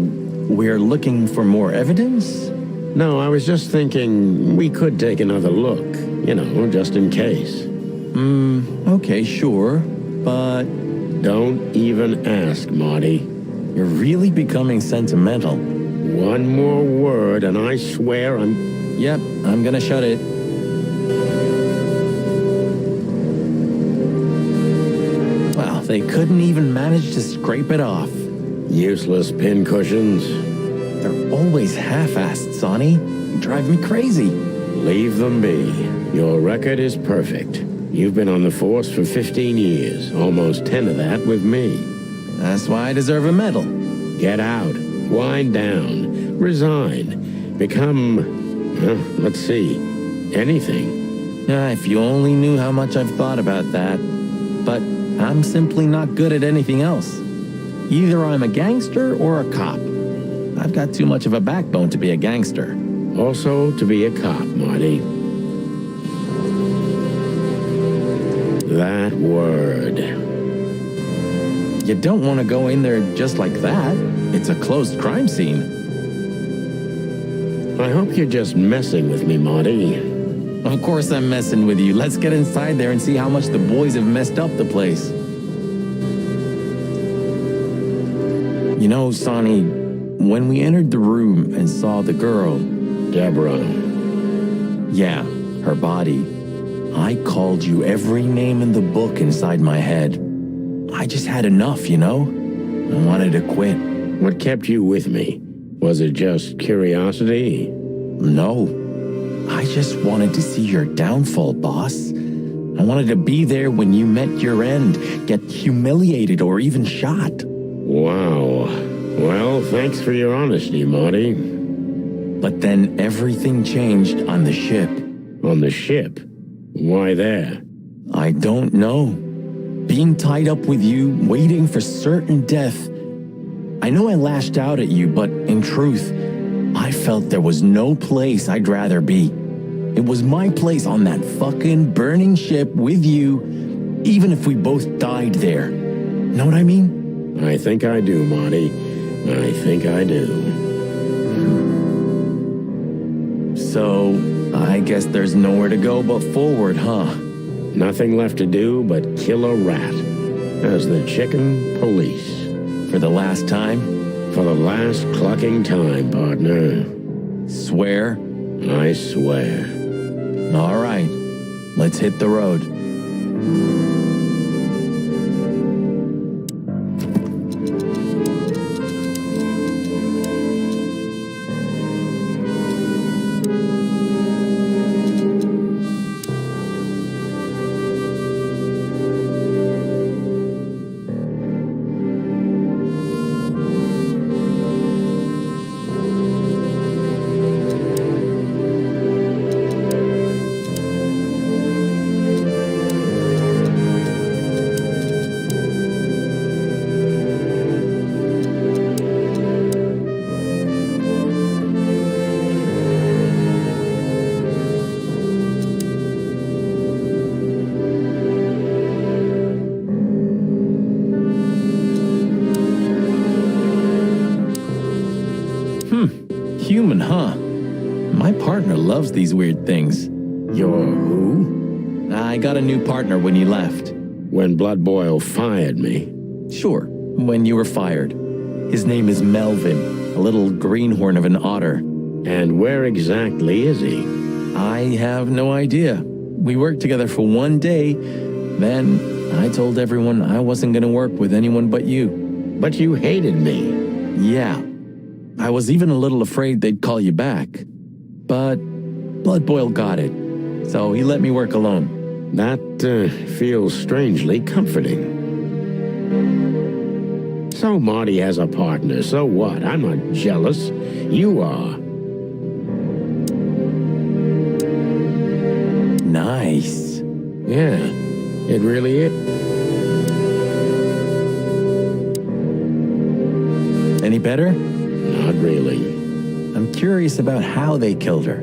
we're looking for more evidence? No, I was just thinking we could take another look. You know, just in case. Okay, sure. But Don't even ask, Marty. you're really becoming sentimental. One more word and I swear I'm... Yep, I'm gonna shut it. Well, they couldn't even manage to scrape it off. Useless pincushions. They're always half-assed, Sonny. You drive me crazy. Leave them be. Your record is perfect. You've been on the force for 15 years, almost 10 of that with me. That's why I deserve a medal. Get out. Wind down. Resign. Become, let's see, anything. If you only knew how much I've thought about that. But I'm simply not good at anything else. Either I'm a gangster or a cop. I've got too much of a backbone to be a gangster. Also, to be a cop, Marty. That word. You don't want to go in there just like that. It's a closed crime scene. I hope you're just messing with me, Marty. Of course I'm messing with you. Let's get inside there and see how much the boys have messed up the place. You know, Sonny, when we entered the room and saw the girl... Deborah. Yeah, her body. I called you every name in the book inside my head. I just had enough, you know? I wanted to quit. What kept you with me? Was it just curiosity? No. I just wanted to see your downfall, boss. I wanted to be there when you met your end, get humiliated or even shot. Wow. Well, thanks for your honesty, Marty. But then everything changed on the ship. On the ship? Why there? I don't know. Being tied up with you, waiting for certain death. I know I lashed out at you, but in truth, I felt there was no place I'd rather be. It was my place on that fucking burning ship with you, even if we both died there. Know what I mean? I think I do, Marty. I think I do. So, I guess there's nowhere to go but forward, huh? Nothing left to do but kill a rat. As the chicken police. For the last time? For the last clucking time, partner. Swear? I swear. All right. Let's hit the road. Human, huh? My partner loves these weird things. You're who? I got a new partner when you left. When Blood Boil fired me. Sure, when you were fired. His name is Melvin, a little greenhorn of an otter. And where exactly is he? I have no idea. We worked together for one day, then I told everyone I wasn't going to work with anyone but you. But you hated me. Yeah. I was even a little afraid they'd call you back. But Blood Boil got it, so he let me work alone. That feels strangely comforting. So Marty has a partner, so what? I'm not jealous. You are. Nice. Yeah, it really is. Any better? Not really. I'm curious about how they killed her.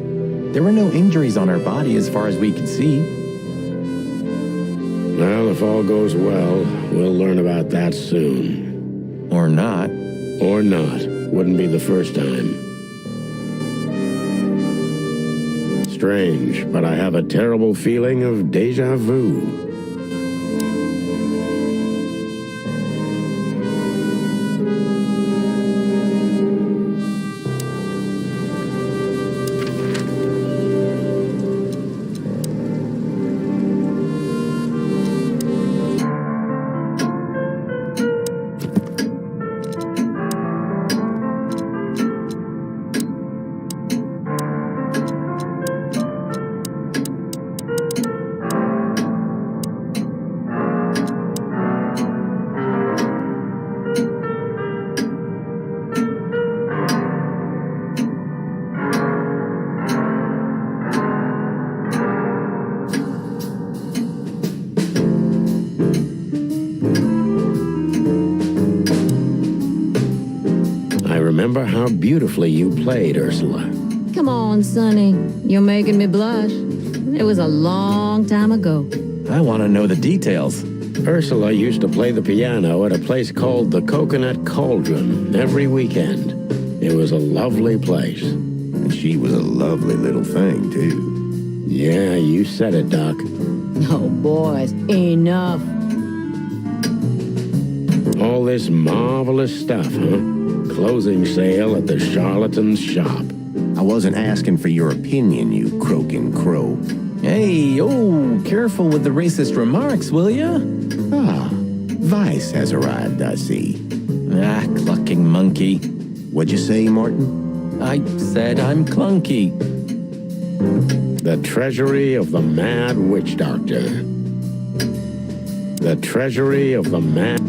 There were no injuries on her body as far as we could see. Well, if all goes well, we'll learn about that soon. Or not. Or not. Wouldn't be the first time. Strange, but I have a terrible feeling of deja vu. remember how beautifully you played, Ursula. Come on, Sonny. You're making me blush. It was a long time ago. I want to know the details. Ursula used to play the piano at a place called the Coconut Cauldron every weekend. It was a lovely place. And she was a lovely little thing, too. Yeah, you said it, Doc. Oh, boys, enough. All this marvelous stuff, huh? Closing sale at the charlatan's shop. I wasn't asking for your opinion, you croaking crow. Hey, oh, careful with the racist remarks, will ya? Ah, Vice has arrived, I see. Ah, clucking monkey. What'd you say, Martin? I said I'm clunky. The treasury of the mad witch doctor. The treasury of the mad...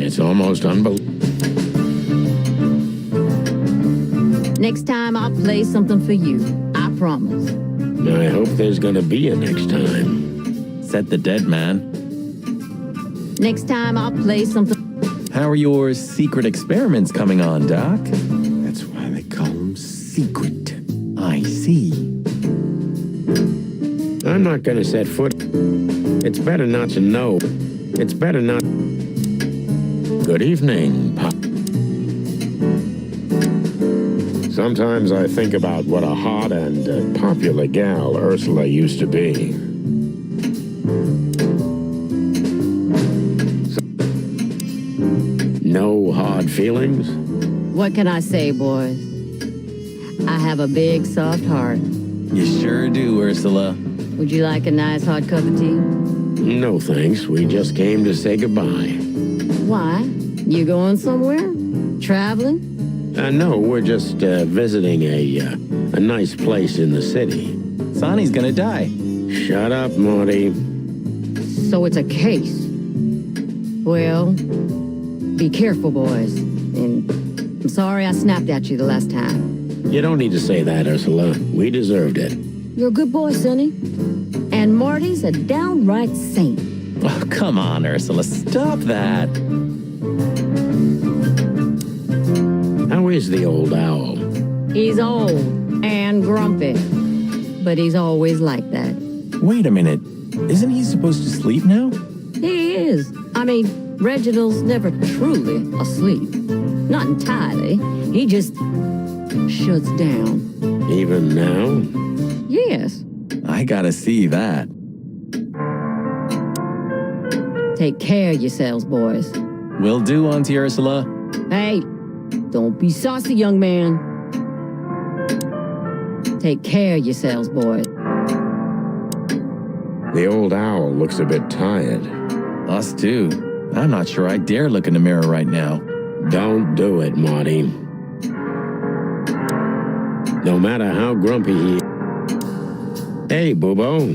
It's almost unbelievable. Next time I'll play something for you. I promise. I hope there's gonna be a next time. Said the dead man. Next time I'll play something. How are your secret experiments coming on, Doc? That's why they call them secret. I see. I'm not gonna set foot... It's better not to know. It's better not... Good evening, Pop. Sometimes I think about what a hot and popular gal Ursula used to be. No hard feelings? What can I say, boys? I have a big, soft heart. You sure do, Ursula. Would you like a nice hot cup of tea? No thanks, we just came to say goodbye. Why? You going somewhere? Traveling? No, we're just visiting a nice place in the city. Sonny's gonna die. Shut up, Morty. So it's a case. Well, be careful, boys. And I'm sorry I snapped at you the last time. You don't need to say that, Ursula. We deserved it. You're a good boy, Sonny. And Marty's a downright saint. Oh, come on, Ursula. Stop that. How is the old owl? He's old and grumpy, but he's always like that. Wait a minute. Isn't he supposed to sleep now? He is. I mean, Reginald's never truly asleep. Not entirely. He just shuts down. Even now? Yes. I gotta see that. Take care of yourselves, boys. Will do, Auntie Ursula. Hey, don't be saucy, young man. Take care of yourselves, boys. The old owl looks a bit tired. Us too. I'm not sure I dare look in the mirror right now. Don't do it, Marty. No matter how grumpy he is. Hey, Boobo.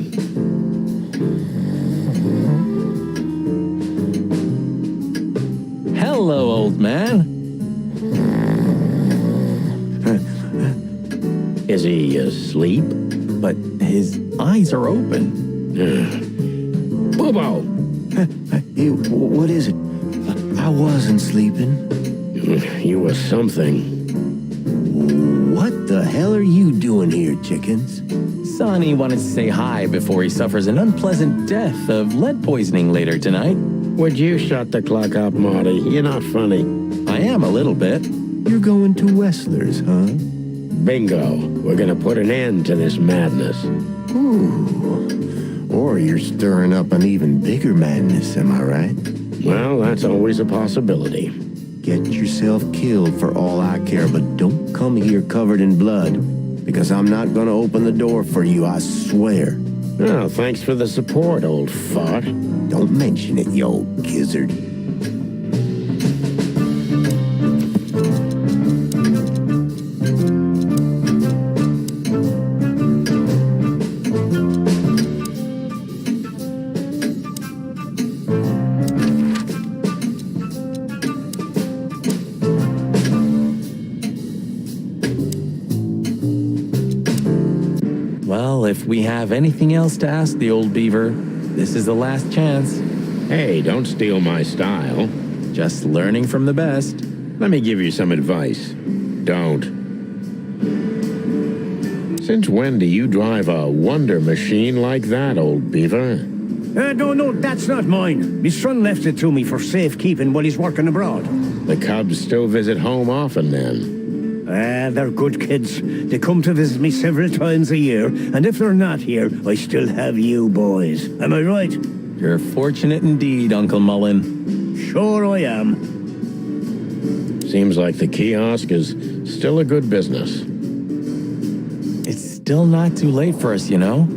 Hello, old man. Is he asleep? But his eyes are open. Boobo! Hey, what is it? I wasn't sleeping. You were something. What the hell are you doing here, chickens? Sonny wanted to say hi before he suffers an unpleasant death of lead poisoning later tonight. Would you shut the clock up, Marty? You're not funny. I am a little bit. You're going to Wessler's, huh? Bingo. We're gonna put an end to this madness. Ooh. Or you're stirring up an even bigger madness, am I right? Well, that's always a possibility. Get yourself killed for all I care, but don't come here covered in blood, because I'm not gonna open the door for you, I swear. Oh, thanks for the support, old fart. Don't mention it, you old gizzard. Well, if we have anything else to ask the old beaver, this is the last chance. Hey, don't steal my style. Just learning from the best. Let me give you some advice. Don't. Since when do you drive a wonder machine like that, old beaver? No, that's not mine. My son left it to me for safekeeping while he's working abroad. The cubs still visit home often, then? They're good kids. They come to visit me several times a year, and if they're not here, I still have you boys. Am I right? You're fortunate indeed, Uncle Mullen. Sure I am. Seems like the kiosk is still a good business. It's still not too late for us, you know?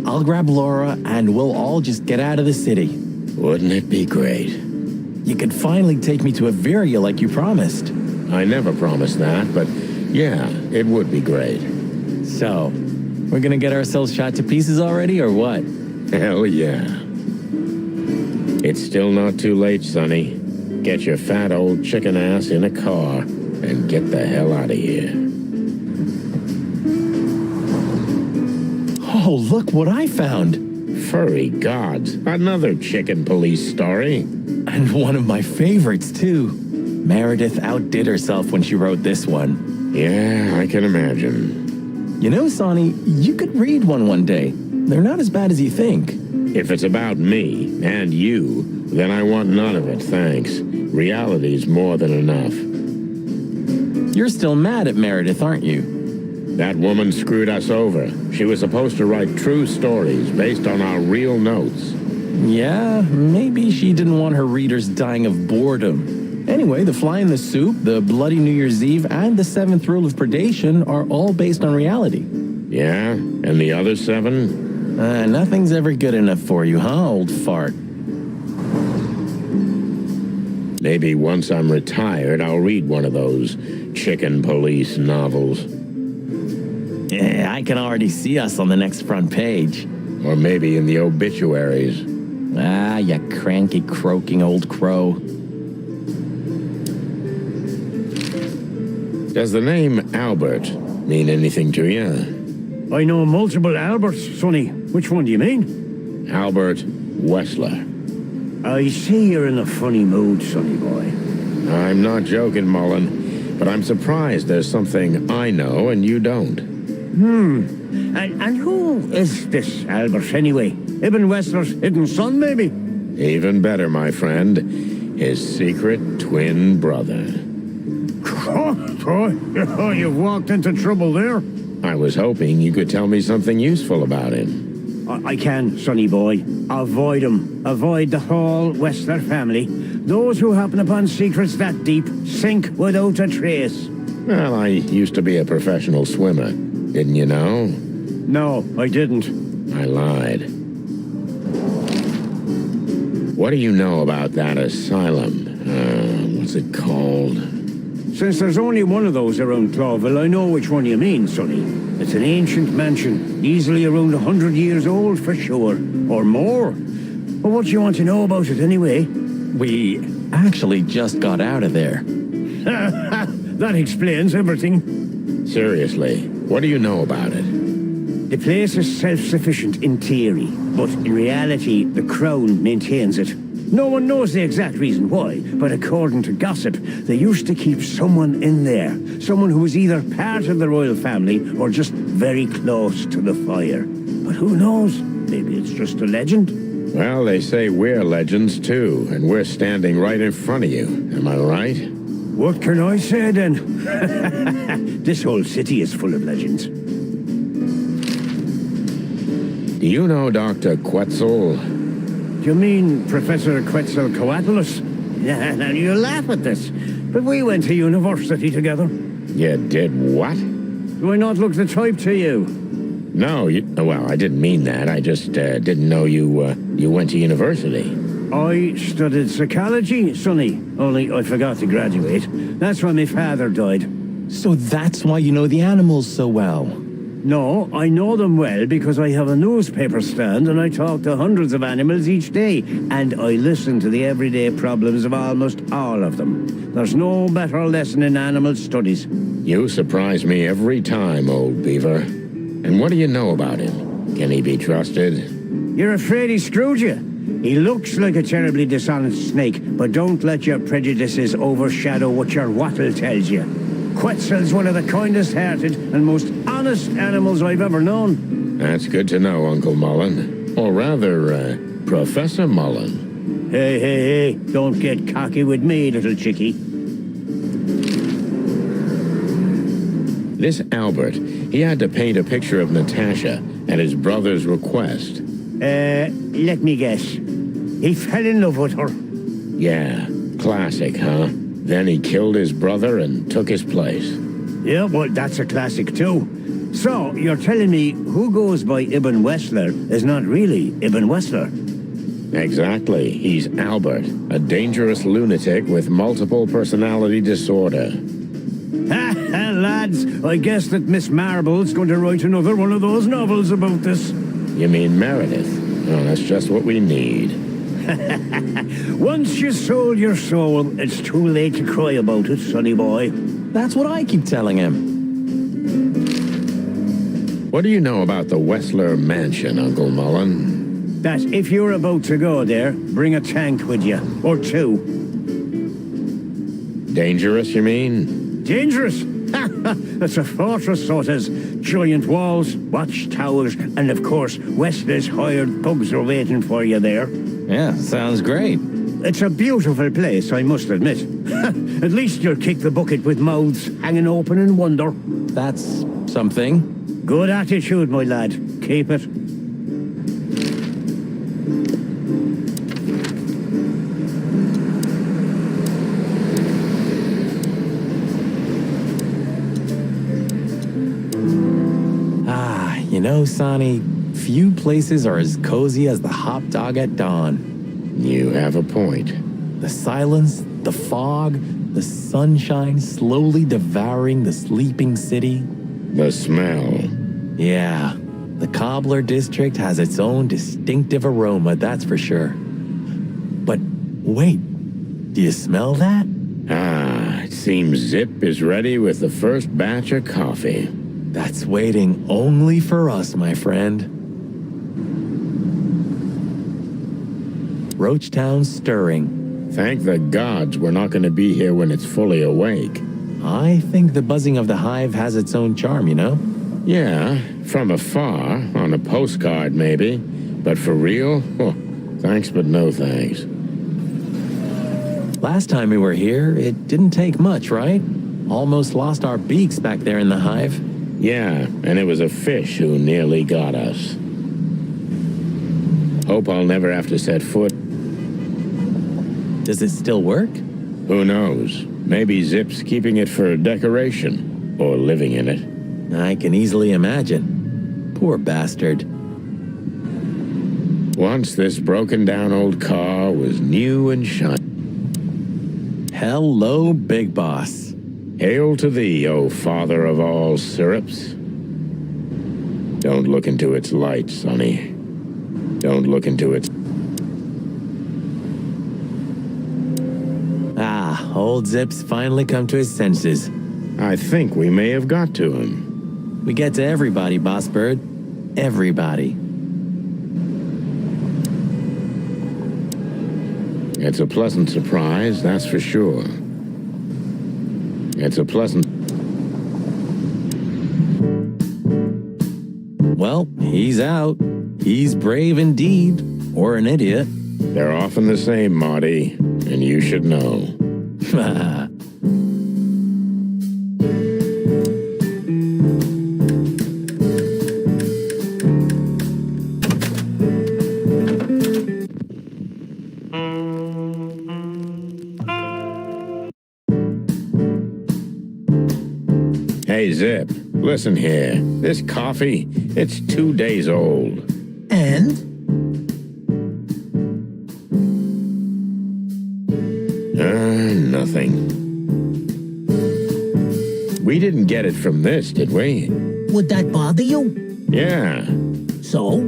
I'll grab Laura and we'll all just get out of the city. Wouldn't it be great? You could finally take me to Averia like you promised. I never promised that, but yeah, it would be great. So, we're gonna get ourselves shot to pieces already, or what? Hell yeah. It's still not too late, Sonny. Get your fat old chicken ass in a car and get the hell out of here. Oh, look what I found! Furry gods, another chicken police story. And one of my favorites, too. Meredith outdid herself when she wrote this one. Yeah, I can imagine. You know, Sonny, you could read one day. They're not as bad as you think. If it's about me and you, then I want none of it, thanks. Reality's more than enough. You're still mad at Meredith, aren't you? That woman screwed us over. She was supposed to write true stories based on our real notes. Yeah, maybe she didn't want her readers dying of boredom. Anyway, the fly in the soup, the bloody New Year's Eve, and the seventh rule of predation are all based on reality. Yeah? And the other 7? Nothing's ever good enough for you, huh, old fart? Maybe once I'm retired, I'll read one of those chicken police novels. Yeah, I can already see us on the next front page. Or maybe in the obituaries. Ah, you cranky, croaking old crow. Does the name Albert mean anything to you? I know multiple Alberts, Sonny. Which one do you mean? Albert Wessler. I see you're in a funny mood, Sonny boy. I'm not joking, Mullen, but I'm surprised there's something I know and you don't. And who is this Albert, anyway? Ibn Wessler's hidden son, maybe? Even better, my friend. His secret twin brother. Oh, you've walked into trouble there. I was hoping you could tell me something useful about him. I can, Sonny boy. Avoid him. Avoid the whole Wessler family. Those who happen upon secrets that deep sink without a trace. Well, I used to be a professional swimmer. Didn't you know? No, I didn't. I lied. What do you know about that asylum? What's it called? Since there's only one of those around Clawville, I know which one you mean, Sonny. It's an ancient mansion, easily around 100 years old for sure, or more. But what do you want to know about it anyway? We actually just got out of there. That explains everything. Seriously, what do you know about it? The place is self-sufficient in theory, but in reality, the Crown maintains it. No one knows the exact reason why, but according to gossip, they used to keep someone in there. Someone who was either part of the royal family or just very close to the fire. But who knows? Maybe it's just a legend. Well, they say we're legends too, and we're standing right in front of you. Am I right? What can I say then? This whole city is full of legends. Do you know Dr. Quetzal? Do you mean Professor Quetzalcoatlus? Yeah, now you laugh at this, but we went to university together. You did what? Do I not look the type to you? No, well, I didn't mean that. I just didn't know you went to university. I studied psychology, Sonny, only I forgot to graduate. That's when my father died. So that's why you know the animals so well. No, I know them well because I have a newspaper stand and I talk to hundreds of animals each day, and I listen to the everyday problems of almost all of them. There's no better lesson in animal studies. You surprise me every time, old beaver. And what do you know about him? Can he be trusted? You're afraid he screwed you? He looks like a terribly dishonest snake, but don't let your prejudices overshadow what your wattle tells you. Quetzal's one of the kindest-hearted and most honest animals I've ever known. That's good to know, Uncle Mullen. Or rather, Professor Mullen. Hey, don't get cocky with me, little chickie. This Albert, he had to paint a picture of Natasha at his brother's request. Let me guess. He fell in love with her. Yeah, classic, huh? Then he killed his brother and took his place. Yeah, well, that's a classic too. So, you're telling me who goes by Ibn Wessler is not really Ibn Wessler? Exactly. He's Albert, a dangerous lunatic with multiple personality disorder. Ha, lads, I guess that Miss Marble's going to write another one of those novels about this. You mean Meredith? Oh, that's just what we need. Once you sold your soul, it's too late to cry about it, sonny boy. That's what I keep telling him. What do you know about the Wessler Mansion, Uncle Mullen? That if you're about to go there, bring a tank with you, or two. Dangerous, you mean? Dangerous? That's a fortress, so it has giant walls, watchtowers, and of course, Wessler's hired thugs are waiting for you there. Yeah, sounds great. It's a beautiful place, I must admit. At least you'll kick the bucket with mouths hanging open in wonder. That's something. Good attitude, my lad. Keep it. You know, Sonny, few places are as cozy as the hop dog at dawn. You have a point. The silence, the fog, the sunshine slowly devouring the sleeping city. The smell. Yeah, the Cobbler District has its own distinctive aroma, that's for sure. But wait, do you smell that? Ah, it seems Zip is ready with the first batch of coffee. That's waiting only for us, my friend. Roachtown's stirring. Thank the gods we're not going to be here when it's fully awake. I think the buzzing of the hive has its own charm, you know? Yeah, from afar, on a postcard maybe. But for real? Oh, thanks but no thanks. Last time we were here, it didn't take much, right? Almost lost our beaks back there in the hive. Yeah, and it was a fish who nearly got us. Hope I'll never have to set foot. Does it still work? Who knows? Maybe Zip's keeping it for decoration, or living in it. I can easily imagine. Poor bastard. Once this broken down old car was new and shiny. Hello, Big Boss. Hail to thee, O father of all syrups. Don't look into its light, Sonny. Don't look into its... Ah, old Zip's finally come to his senses. I think we may have got to him. We get to everybody, Boss Bird. Everybody. It's a pleasant surprise, that's for sure. It's a pleasant... Well, he's out. He's brave indeed. Or an idiot. They're often the same, Marty, and you should know. Hey, Zip, listen here. This coffee, it's 2 days old. And? Nothing. We didn't get it from this, did we? Would that bother you? Yeah. So?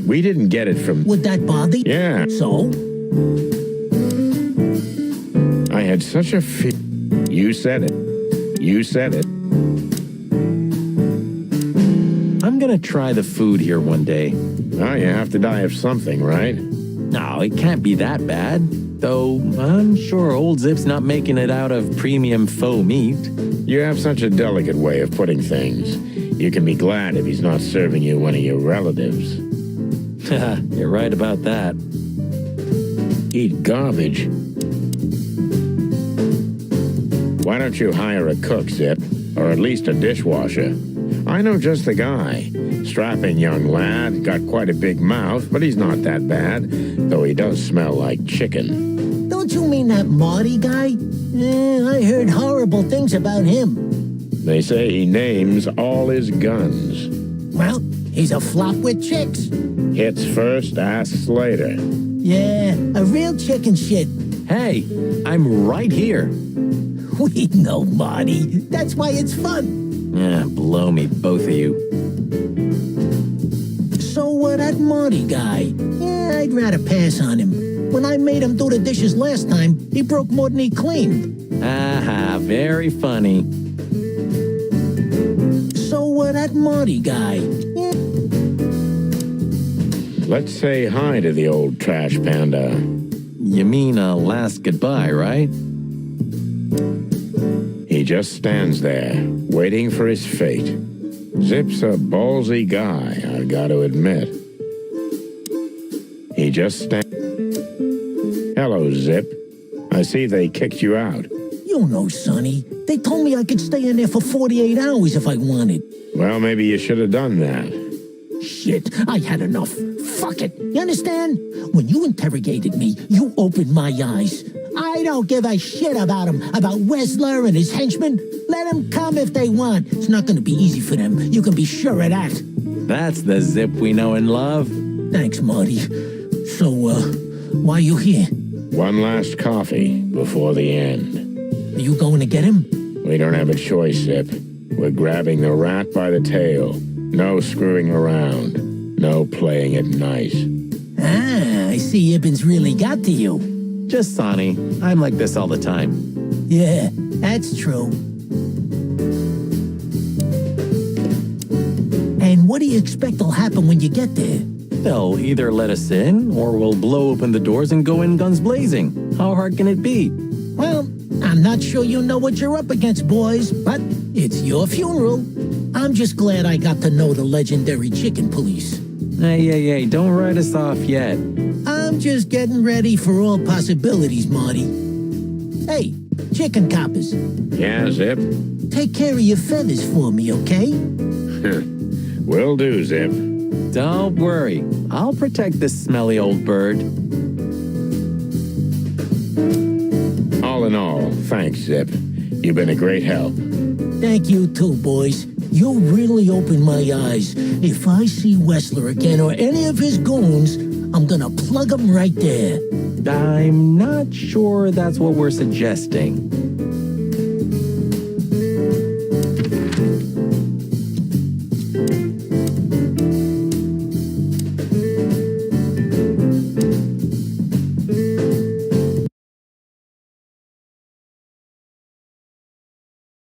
We didn't get it from... Would that bother you? Yeah. So? I had such a feel... You said it. You said it. I'm gonna try the food here one day. Well, you have to die of something, right? No, it can't be that bad. Though I'm sure old Zip's not making it out of premium faux meat. You have such a delicate way of putting things. You can be glad if he's not serving you one of your relatives. You're right about that. Eat garbage. Why don't you hire a cook, Zip? Or at least a dishwasher? I know just the guy. Strapping young lad, got quite a big mouth, but he's not that bad, though he does smell like chicken. Don't you mean that Marty guy? I heard horrible things about him. They say he names all his guns. Well, he's a flop with chicks. Hits first, asks later. Yeah, a real chicken shit. Hey, I'm right here. We know, Marty. That's why it's fun. Yeah, blow me, both of you. So, that Marty guy, yeah, I'd rather pass on him. When I made him do the dishes last time, he broke more than he cleaned. Aha, very funny. So, that Marty guy, yeah. Let's say hi to the old trash panda. You mean a last goodbye, right? He just stands there, waiting for his fate. Zip's a ballsy guy, I've got to admit. He just stands. Hello, Zip. I see they kicked you out. You know, Sonny, they told me I could stay in there for 48 hours if I wanted. Well, maybe you should have done that. Shit, I had enough. Fuck it. You understand? When you interrogated me, you opened my eyes. I don't give a shit about him, about Wessler and his henchmen. Let them come if they want. It's not going to be easy for them. You can be sure of that. That's the Zip we know and love. Thanks, Marty. So, why you here? One last coffee before the end. Are you going to get him? We don't have a choice, Zip. We're grabbing the rat by the tail. No screwing around. No playing it nice. Ah, I see Ibben's really got to you. Just Sonny. I'm like this all the time. Yeah, that's true. And what do you expect will happen when you get there? They'll either let us in, or we'll blow open the doors and go in guns blazing. How hard can it be? Well, I'm not sure you know what you're up against, boys, but it's your funeral. I'm just glad I got to know the legendary chicken police. Hey, don't write us off yet. I'm just getting ready for all possibilities, Marty. Hey, chicken coppers, Yeah, Zip? take care of your feathers for me, okay? Will do, Zip. Don't worry. I'll protect this smelly old bird. All in all, thanks, Zip. You've been a great help. Thank you too, boys. You really opened my eyes. If I see Wessler again or any of his goons, I'm gonna plug them right there. I'm not sure that's what we're suggesting.